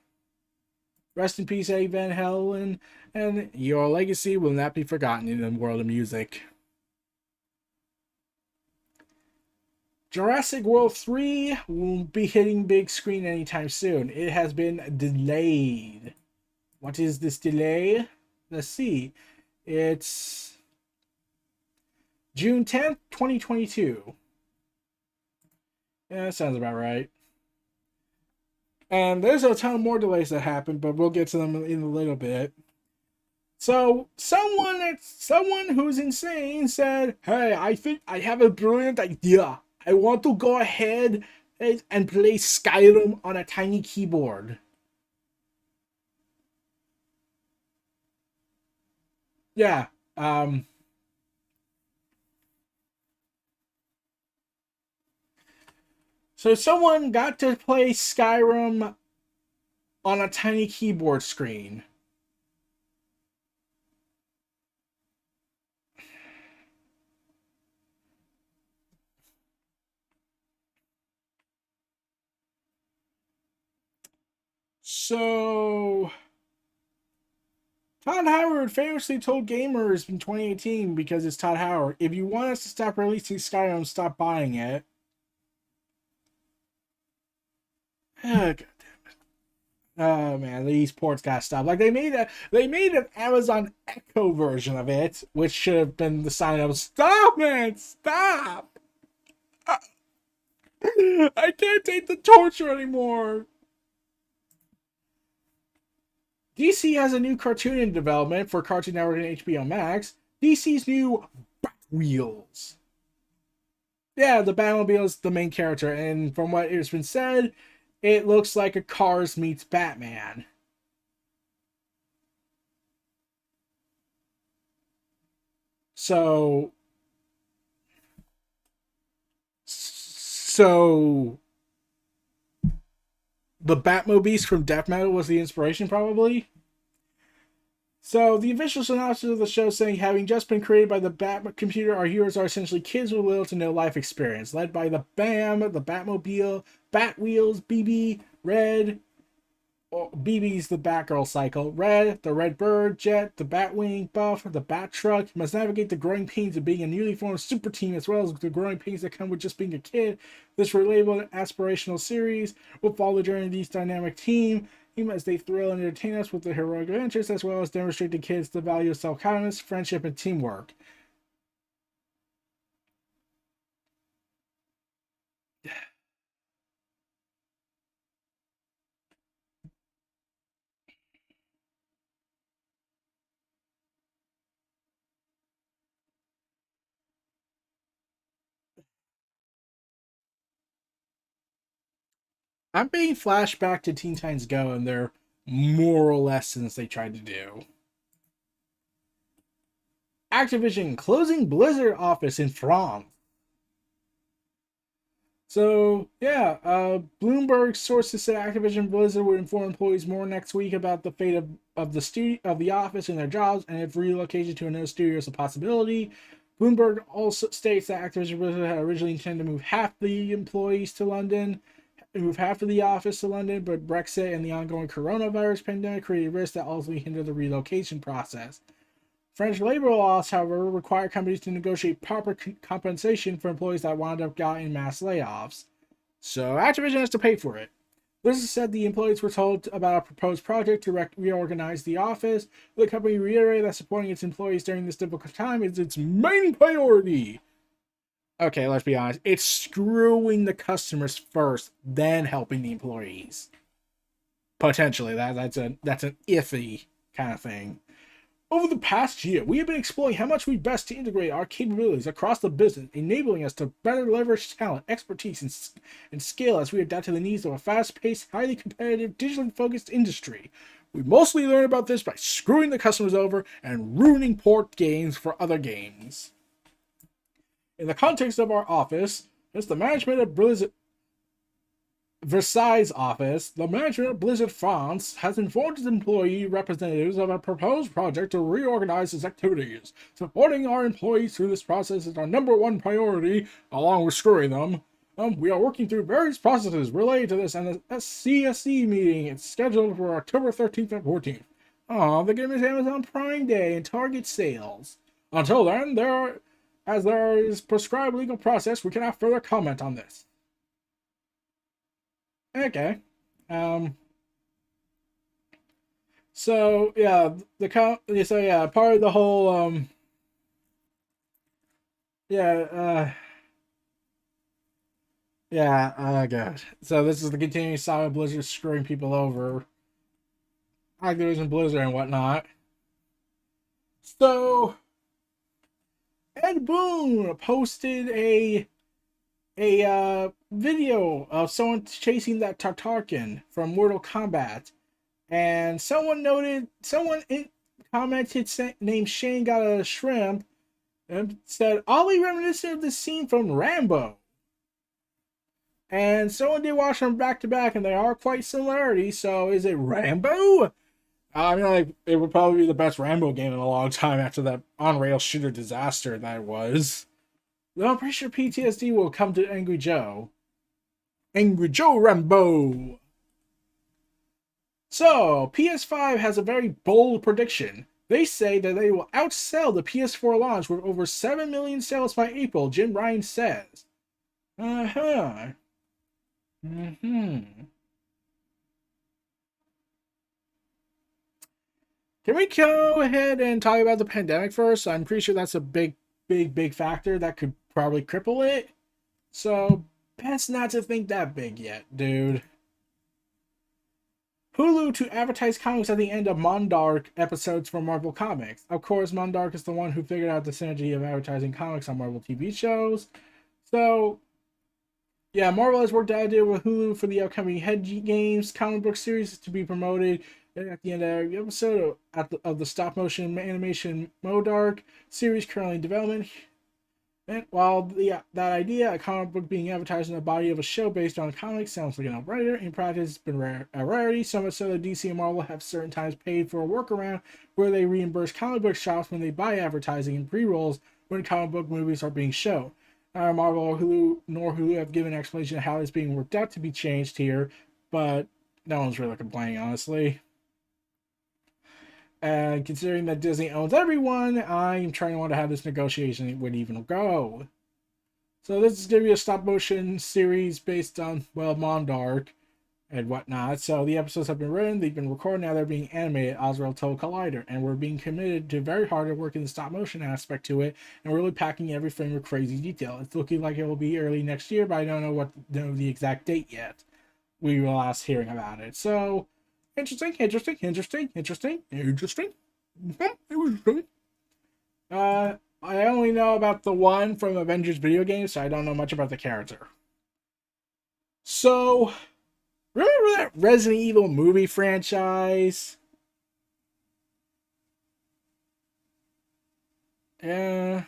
[SPEAKER 1] Rest in peace, Eddie Van Halen, and your legacy will not be forgotten in the world of music. Jurassic World 3 won't be hitting big screen anytime soon. It has been delayed. What is this delay? Let's see. It's June 10th, 2022. Yeah, that sounds about right. And there's a ton more delays that happened, but we'll get to them in a little bit. So someone who's insane said, "Hey, I think I have a brilliant idea. I want to go ahead and play Skyrim on a tiny keyboard." Yeah. So someone got to play Skyrim on a tiny keyboard screen. So Todd Howard famously told gamers in 2018, because it's Todd Howard, "If you want us to stop releasing Skyrim, stop buying it." Oh, God. Oh man, these ports gotta stop. Like they made an Amazon Echo version of it, which should have been the sign of "Stop, man, stop! I can't take the torture anymore." DC has a new cartoon in development for Cartoon Network and HBO Max. DC's new Batwheels. Yeah, the Batmobile is the main character, and from what has been said, it looks like a Cars meets Batman. So the Batmobile from Death Metal was the inspiration, probably. So the official synopsis of the show saying, having just been created by the Bat computer, our heroes are essentially kids with little to no life experience, led by the BAM, the Batmobile, Bat Wheels, BB, Red, BB's the Batgirl cycle, Red, the Red Bird, Jet, the Batwing, Buff, the Bat Truck, must navigate the growing pains of being a newly formed super team as well as the growing pains that come with just being a kid. This relatable and aspirational series will follow the journey of these dynamic team as they thrill and entertain us with their heroic adventures, as well as demonstrate to kids the value of self-kindness, friendship, and teamwork. I'm being flashed back to Teen Titans Go and their moral lessons they tried to do. Activision closing Blizzard office in France. So yeah, Bloomberg sources said Activision Blizzard would inform employees more next week about the fate of the the office and their jobs, and if relocation to another studio is a possibility. Bloomberg also states that Activision Blizzard had originally intended to move half the employees to London, move half of the office to London, but Brexit and the ongoing coronavirus pandemic created risks that ultimately hindered the relocation process. French labor laws, however, require companies to negotiate proper compensation for employees that wound up getting mass layoffs. So Activision has to pay for it. Blizzard said the employees were told about a proposed project to reorganize the office. The company reiterated that supporting its employees during this difficult time is its main priority. Okay, let's be honest. It's screwing the customers first, then helping the employees. Potentially, that's an iffy kind of thing. Over the past year, we have been exploring how much we best to integrate our capabilities across the business, enabling us to better leverage talent, expertise, and scale as we adapt to the needs of a fast-paced, highly competitive, digitally focused industry. We mostly learn about this by screwing the customers over and ruining port games for other games. In the context of our office, as the management of Blizzard Versailles office, the management of Blizzard France has informed its employee representatives of a proposed project to reorganize its activities. Supporting our employees through this process is our number one priority, along with screwing them. We are working through various processes related to this, and the CSE meeting is scheduled for October 13th and 14th. Oh, they're gonna miss Amazon Prime Day and Target sales. Until then, as there is prescribed legal process, we cannot further comment on this. Okay. Um. So yeah, part of the whole yeah yeah God. So this is the continuing saga of Blizzard screwing people over, Activision Blizzard and whatnot. So Ed Boon posted a video of someone chasing that Tartarkin from Mortal Kombat, and commented named Shane got a shrimp and said oddly reminiscent of the scene from Rambo. And someone did watch them back to back, and they are quite similarity. So is it Rambo? I mean, like, it would probably be the best Rambo game in a long time after that on-rail shooter disaster that it was. Though I'm pretty sure PTSD will come to Angry Joe. Angry Joe Rambo! So, PS5 has a very bold prediction. They say that they will outsell the PS4 launch with over 7 million sales by April, Jim Ryan says. Uh-huh. Mm-hmm. Can we go ahead and talk about the pandemic first? I'm pretty sure that's a big factor that could probably cripple it. So, best not to think that big yet, dude. Hulu to advertise comics at the end of Mondarch episodes for Marvel Comics. Of course, Mondarch is the one who figured out the synergy of advertising comics on Marvel TV shows. So, yeah, Marvel has worked out a deal with Hulu for the upcoming Head Games comic book series to be promoted at the end of every episode of the stop motion animation Modark series currently in development. And while that idea, a comic book being advertised in the body of a show based on comics, sounds like an no-brainer, in practice it's been a rarity, so much so that DC and Marvel have certain times paid for a workaround where they reimburse comic book shops when they buy advertising and pre-rolls when comic book movies are being shown. Neither Marvel or Hulu have given an explanation of how it's being worked out to be changed here, but no one's really complaining, honestly. And considering that Disney owns everyone, I'm trying to wonder how this negotiation would even go. So this is going to be a stop motion series based on, well, Mondark and whatnot. So the episodes have been written, they've been recorded, now they're being animated, Oswald told Collider. And we're being committed to very hard at working the stop motion aspect to it, and we're really packing every frame with crazy detail. It's looking like it will be early next year, but I don't know the exact date yet. We were last hearing about it. So interesting. I only know about the one from Avengers video games, so I don't know much about the character. So, remember that Resident Evil movie franchise? Yeah.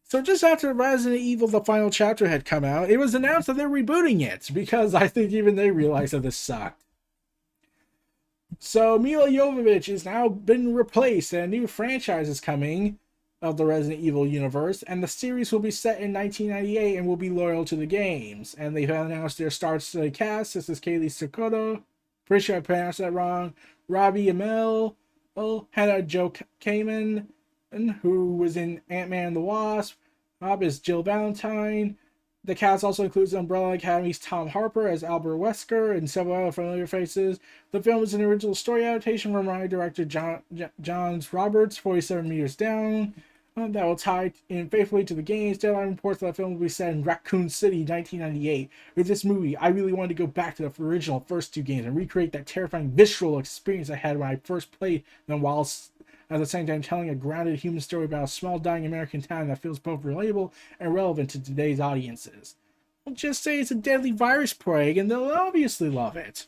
[SPEAKER 1] So just after Resident Evil The Final Chapter had come out, it was announced that they're rebooting it, because I think even they realized that this sucked. So Mila Jovovich has now been replaced, and a new franchise is coming of the Resident Evil universe, and the series will be set in 1998 and will be loyal to the games. And they've announced their star-studded cast. This is Kaylee Sikoto, pretty sure I pronounced that wrong, Robbie Amell, Hannah Jo Kamen, who was in Ant-Man and the Wasp. Bob is Jill Valentine. The cast also includes Umbrella Academy's Tom Harper as Albert Wesker and several other familiar faces. The film is an original story adaptation from writer director John Roberts, 47 Meters Down, that will tie in faithfully to the games. Deadline reports that the film will be set in Raccoon City, 1998. With this movie, I really wanted to go back to the original first two games and recreate that terrifying visceral experience I had when I first played them, while at the same time telling a grounded human story about a small dying American town that feels both relatable and relevant to today's audiences. I'll just say it's a deadly virus plague and they'll obviously love it.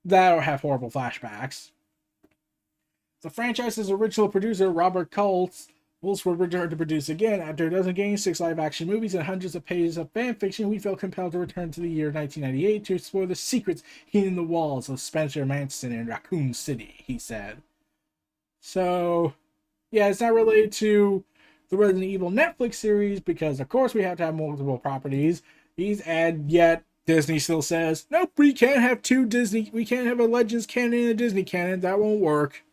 [SPEAKER 1] That'll have horrible flashbacks. The franchise's original producer, Robert Kultz, will return to produce again. After a dozen games, 6 live-action movies, and hundreds of pages of fan fiction, we felt compelled to return to the year 1998 to explore the secrets hidden in the walls of Spencer Mansion in Raccoon City, he said. So, yeah, it's not related to the Resident Evil Netflix series because, of course, we have to have multiple properties. And yet Disney still says, nope, we can't have we can't have a Legends canon and a Disney canon. That won't work.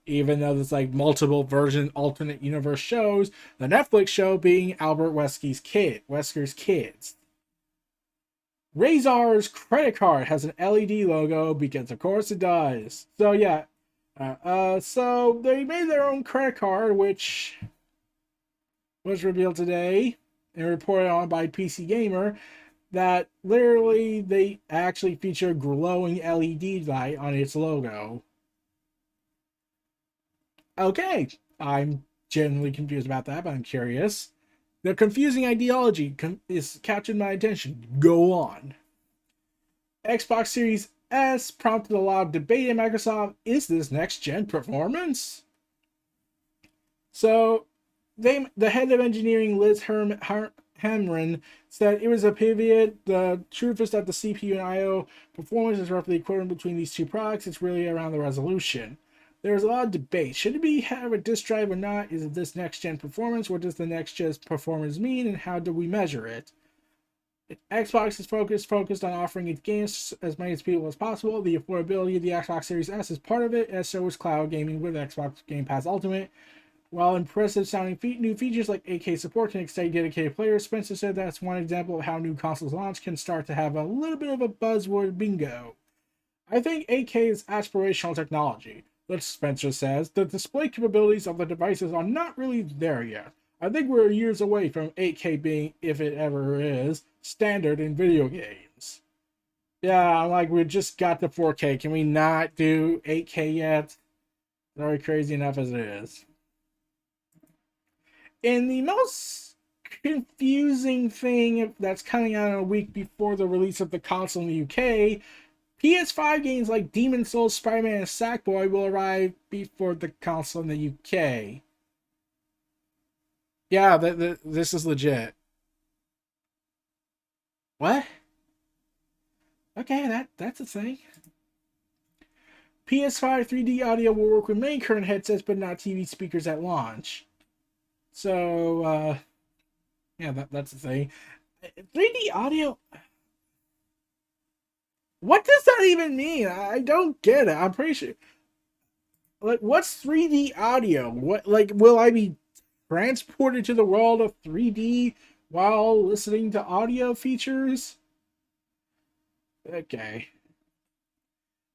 [SPEAKER 1] Even though there's like multiple version, alternate universe shows, the Netflix show being Albert Wesker's kids. Razor's credit card has an LED logo because, of course, it does. So, yeah. So they made their own credit card, which was revealed today and reported on by PC Gamer, that literally they actually feature a glowing LED light on its logo. Okay, I'm genuinely confused about that, but I'm curious. The confusing ideology is captured my attention. Go on. Xbox Series S prompted a lot of debate at Microsoft. Is this next-gen performance? So, the head of engineering, Liz Hamren, said it was a pivot. The truth is that the CPU and I/O performance is roughly equivalent between these two products. It's really around the resolution. There was a lot of debate. Should it have a disk drive or not? Is it this next-gen performance? What does the next-gen performance mean, and how do we measure it? Xbox is focused on offering its games as many people as possible. The affordability of the Xbox Series S is part of it, as so is cloud gaming with Xbox Game Pass Ultimate. While impressive sounding new features like 8K support can excite dedicated players, Spencer said that's one example of how new consoles launch can start to have a little bit of a buzzword bingo. I think 8K is aspirational technology. But Spencer says the display capabilities of the devices are not really there yet. I think we're years away from 8K being, if it ever is, standard in video games. Yeah, I'm like, we just got the 4K. Can we not do 8K yet? It's already crazy enough as it is. And the most confusing thing that's coming out a week before the release of the console in the UK PS5 games like Demon's Souls, Spider-Man, and Sackboy will arrive before the console in the UK. Yeah, this is legit. What? Okay, that's a thing. PS5 3D audio will work with many current headsets, but not TV speakers at launch. So, yeah, that's the thing. 3D audio. What does that even mean? I don't get it. I'm pretty sure. Like, what's 3D audio? What, like, will I be transported to the world of 3D while listening to audio features? Okay.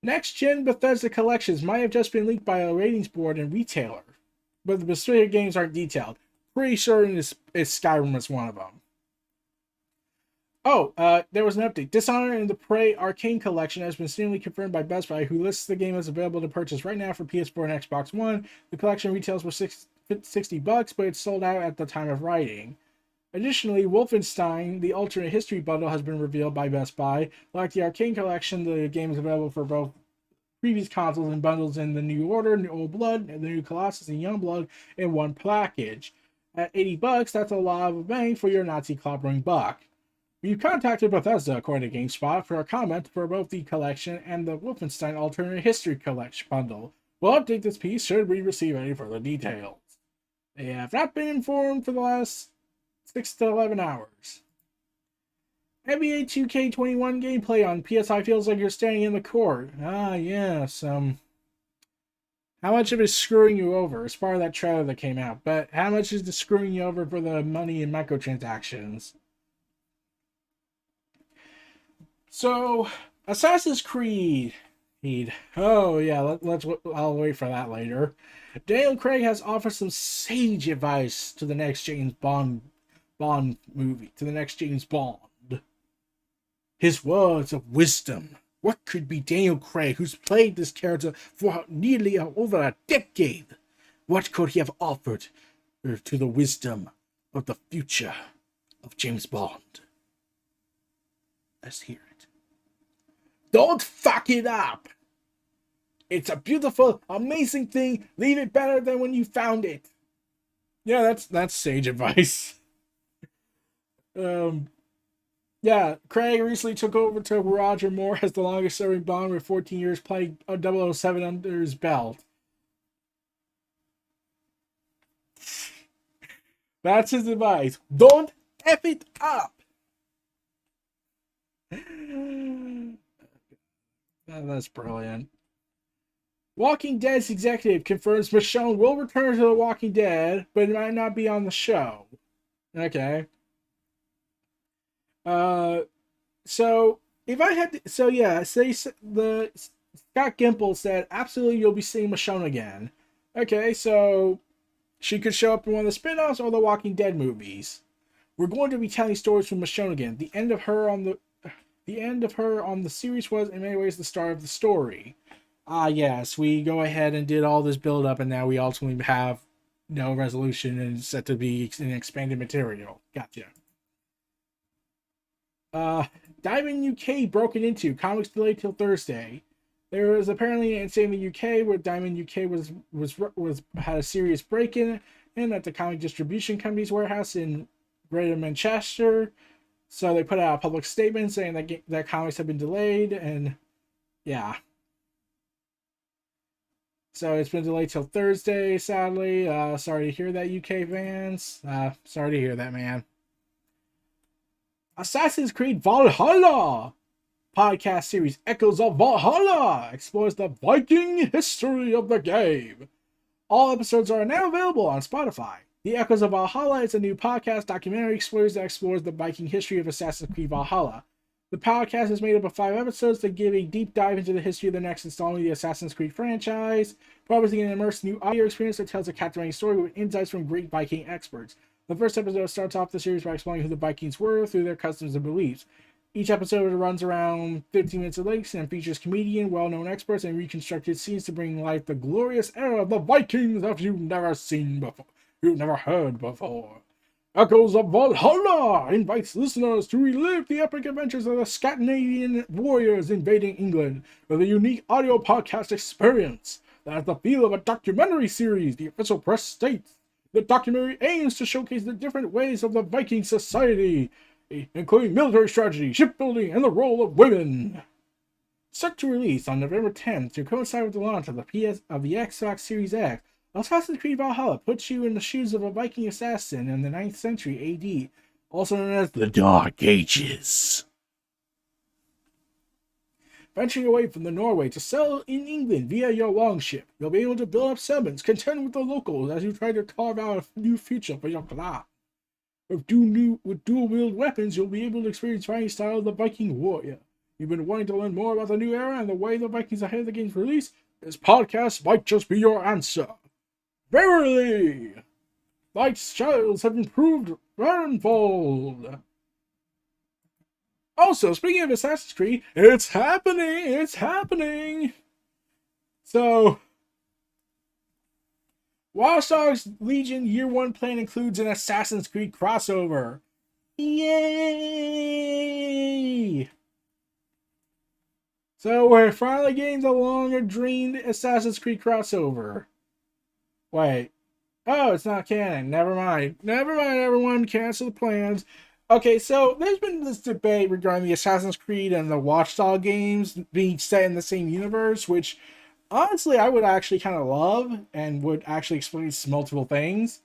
[SPEAKER 1] Next gen Bethesda collections might have just been leaked by a ratings board and retailer, but the specific games aren't detailed. Pretty certain Skyrim is one of them. Oh, there was an update. Dishonored and the Prey Arcane Collection has been seemingly confirmed by Best Buy, who lists the game as available to purchase right now for PS4 and Xbox One. The collection retails for $60, but it's sold out at the time of writing. Additionally, Wolfenstein, the alternate history bundle, has been revealed by Best Buy. Like the Arcane Collection, the game is available for both previous consoles and bundles in the New Order, New Old Blood, and the New Colossus and Youngblood in one package. At $80, that's a lot of bang for your Nazi clobbering buck. We've contacted Bethesda, according to GameSpot, for a comment for both the collection and the Wolfenstein Alternate History Collection bundle. We'll update this piece should we receive any further details. They have not been informed for the last 6 to 11 hours. NBA 2K21 gameplay on PSI feels like you're standing in the court. Ah, yes. How much of it is screwing you over? As part of that trailer that came out. But how much is the screwing you over for the money and microtransactions? So, Assassin's Creed. Oh, yeah, I'll wait for that later. Daniel Craig has offered some sage advice to the next James Bond movie, to the next James Bond. His words of wisdom. What could be Daniel Craig, who's played this character for nearly over a decade? What could he have offered to the wisdom of the future of James Bond? Let's hear it. Don't fuck it up! It's a beautiful, amazing thing. Leave it better than when you found it. Yeah, that's sage advice. Yeah, Craig recently took over to Roger Moore as the longest serving Bond with 14 years playing 007 under his belt. That's his advice. Don't F it up. That's brilliant. Walking Dead's executive confirms Michonne will return to The Walking Dead, but it might not be on the show. Okay. So if I had to, so yeah, say the Scott Gimple said absolutely you'll be seeing Michonne again. Okay, so she could show up in one of the spin-offs or the Walking Dead movies. We're going to be telling stories from Michonne again. The end of her on the series was in many ways the start of the story. Yes, we go ahead and did all this build up and now we ultimately have no resolution and it's set to be an expanded material. Gotcha. Diamond UK broken into. Comics delayed till Thursday. There was apparently an incident in the UK where Diamond UK had a serious break-in at the comic distribution company's warehouse in Greater Manchester. So they put out a public statement saying that comics have been delayed, and yeah. So it's been delayed till Thursday, sadly. Sorry to hear that, UK fans. Sorry to hear that, man. Assassin's Creed Valhalla podcast series Echoes of Valhalla explores the Viking history of the game. All episodes are now available on Spotify. The Echoes of Valhalla is a new podcast documentary that explores the Viking history of Assassin's Creed Valhalla. The podcast is made up of 5 episodes that give a deep dive into the history of the next installment of the Assassin's Creed franchise, promising an immersive new audio experience that tells a captivating story with insights from great Viking experts. The first episode starts off the series by explaining who the Vikings were through their customs and beliefs. Each episode runs around 15 minutes of length and features comedian, well-known experts, and reconstructed scenes to bring to life the glorious era of the Vikings that you've never seen before, you've never heard before. Echoes of Valhalla invites listeners to relive the epic adventures of the Scandinavian warriors invading England with a unique audio podcast experience that has the feel of a documentary series, the official press states. The documentary aims to showcase the different ways of the Viking society, including military strategy, shipbuilding, and the role of women. Set to release on November 10th to coincide with the launch of the Xbox Series X, Assassin's Creed Valhalla puts you in the shoes of a Viking assassin in the 9th century AD, also known as the Dark Ages. Venturing away from the Norway to settle in England via your longship, you'll be able to build up settlements, contend with the locals as you try to carve out a new future for your clan. With dual-wield weapons, you'll be able to experience fighting style of the Viking warrior. You've been wanting to learn more about the new era and the way the Vikings ahead of the game's release? This podcast might just be your answer. Verily, lifestyles have improved tenfold. Also, speaking of Assassin's Creed, it's happening! So, Watch Dogs Legion Year 1 plan includes an Assassin's Creed crossover. Yay! So, we're finally getting the longer-dreamed Assassin's Creed crossover. Wait. Oh, it's not canon. Never mind, everyone. Cancel the plans. Okay, so there's been this debate regarding the Assassin's Creed and the Watch Dogs games being set in the same universe, which, honestly, I would actually kind of love and would actually explain multiple things.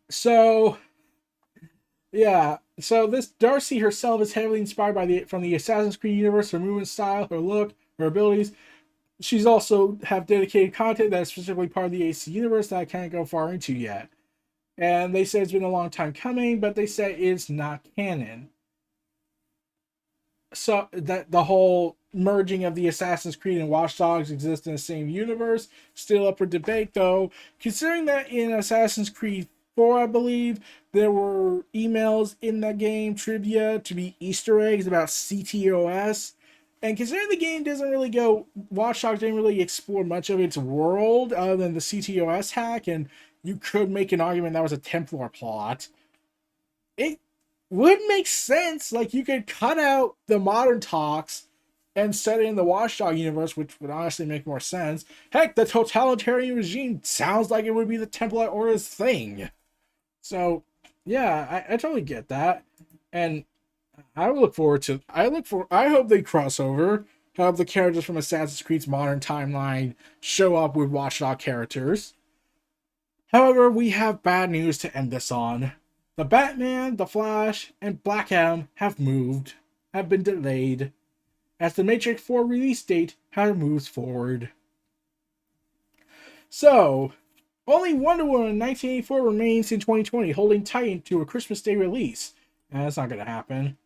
[SPEAKER 1] So, yeah. So this Darcy herself is heavily inspired from the Assassin's Creed universe, her movement style, her look, her abilities. She's also have dedicated content that is specifically part of the AC universe that I can't go far into yet. And they say it's been a long time coming, but they say it's not canon. So that the whole merging of the Assassin's Creed and Watch Dogs exist in the same universe, still up for debate though. Considering that in Assassin's Creed 4, I believe, there were emails in that game, trivia, to be Easter eggs about CTOS. And considering the game doesn't really Watch Dogs didn't really explore much of its world other than the CTOS hack, and you could make an argument that was a Templar plot. It would make sense. Like, you could cut out the modern talks and set it in the Watch Dogs universe, which would honestly make more sense. Heck, the totalitarian regime sounds like it would be the Templar Order's thing. So, yeah, I totally get that. And I hope they cross over, have the characters from Assassin's Creed's modern timeline show up with Watch Dogs characters. However, we have bad news to end this on. The Batman, The Flash, and Black Adam have been delayed, as the Matrix 4 release date has moved forward. So, only Wonder Woman 1984 remains in 2020, holding tight to a Christmas Day release. And that's not going to happen.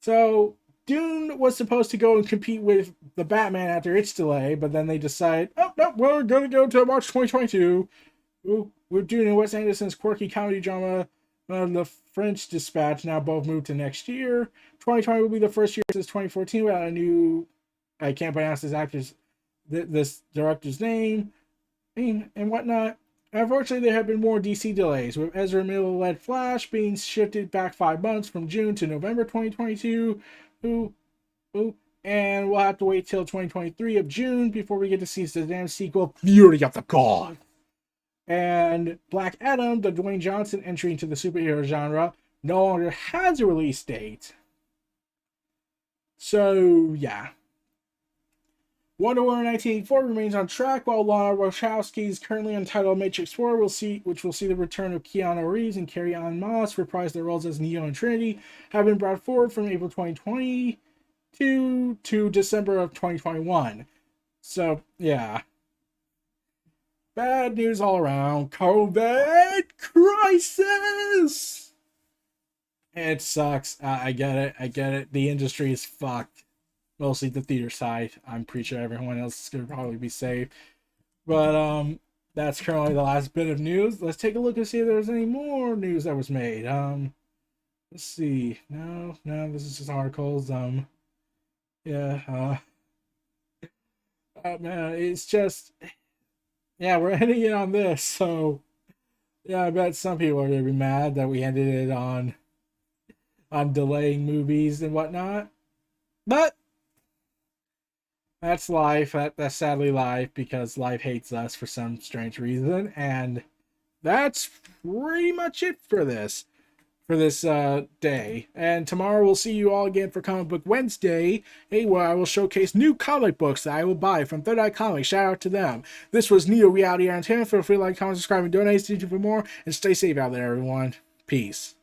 [SPEAKER 1] So, Dune was supposed to go and compete with the Batman after its delay, but then they decided, oh, no, we're going to go to March 2022. We're doing Wes Anderson's quirky comedy drama, The French Dispatch, now both moved to next year. 2020 will be the first year since 2014 without a new, I can't pronounce this director's name, and whatnot. Unfortunately, there have been more DC delays, with Ezra Miller-led Flash being shifted back 5 months from June to November 2022. And we'll have to wait till 2023 of June before we get to see the damn sequel, Fury of the Gods. And Black Adam, the Dwayne Johnson entry into the superhero genre, no longer has a release date. So, yeah. Wonder Woman 1984 remains on track, while Lana Wachowski's currently untitled Matrix 4 which will see the return of Keanu Reeves and Carrie-Anne Moss reprise their roles as Neo and Trinity, have been brought forward from April 2020 to December of 2021. So, yeah. Bad news all around. COVID crisis! It sucks. I get it. The industry is fucked. Mostly the theater side. I'm pretty sure everyone else is going to probably be safe. But, that's currently the last bit of news. Let's take a look and see if there's any more news that was made. Let's see. No, this is just articles. Yeah, man, it's just, yeah, we're ending it on this. So, Yeah, I bet some people are gonna be mad that we ended it on delaying movies and whatnot. But that's life. That's sadly life because life hates us for some strange reason. And that's pretty much it for this day. And tomorrow we'll see you all again for Comic Book Wednesday, where I will showcase new comic books that I will buy from Third Eye Comics. Shout out to them. This was Neo Reality Entertainment. Feel free to like, comment, subscribe, and donate to YouTube for more. And stay safe out there, everyone. Peace.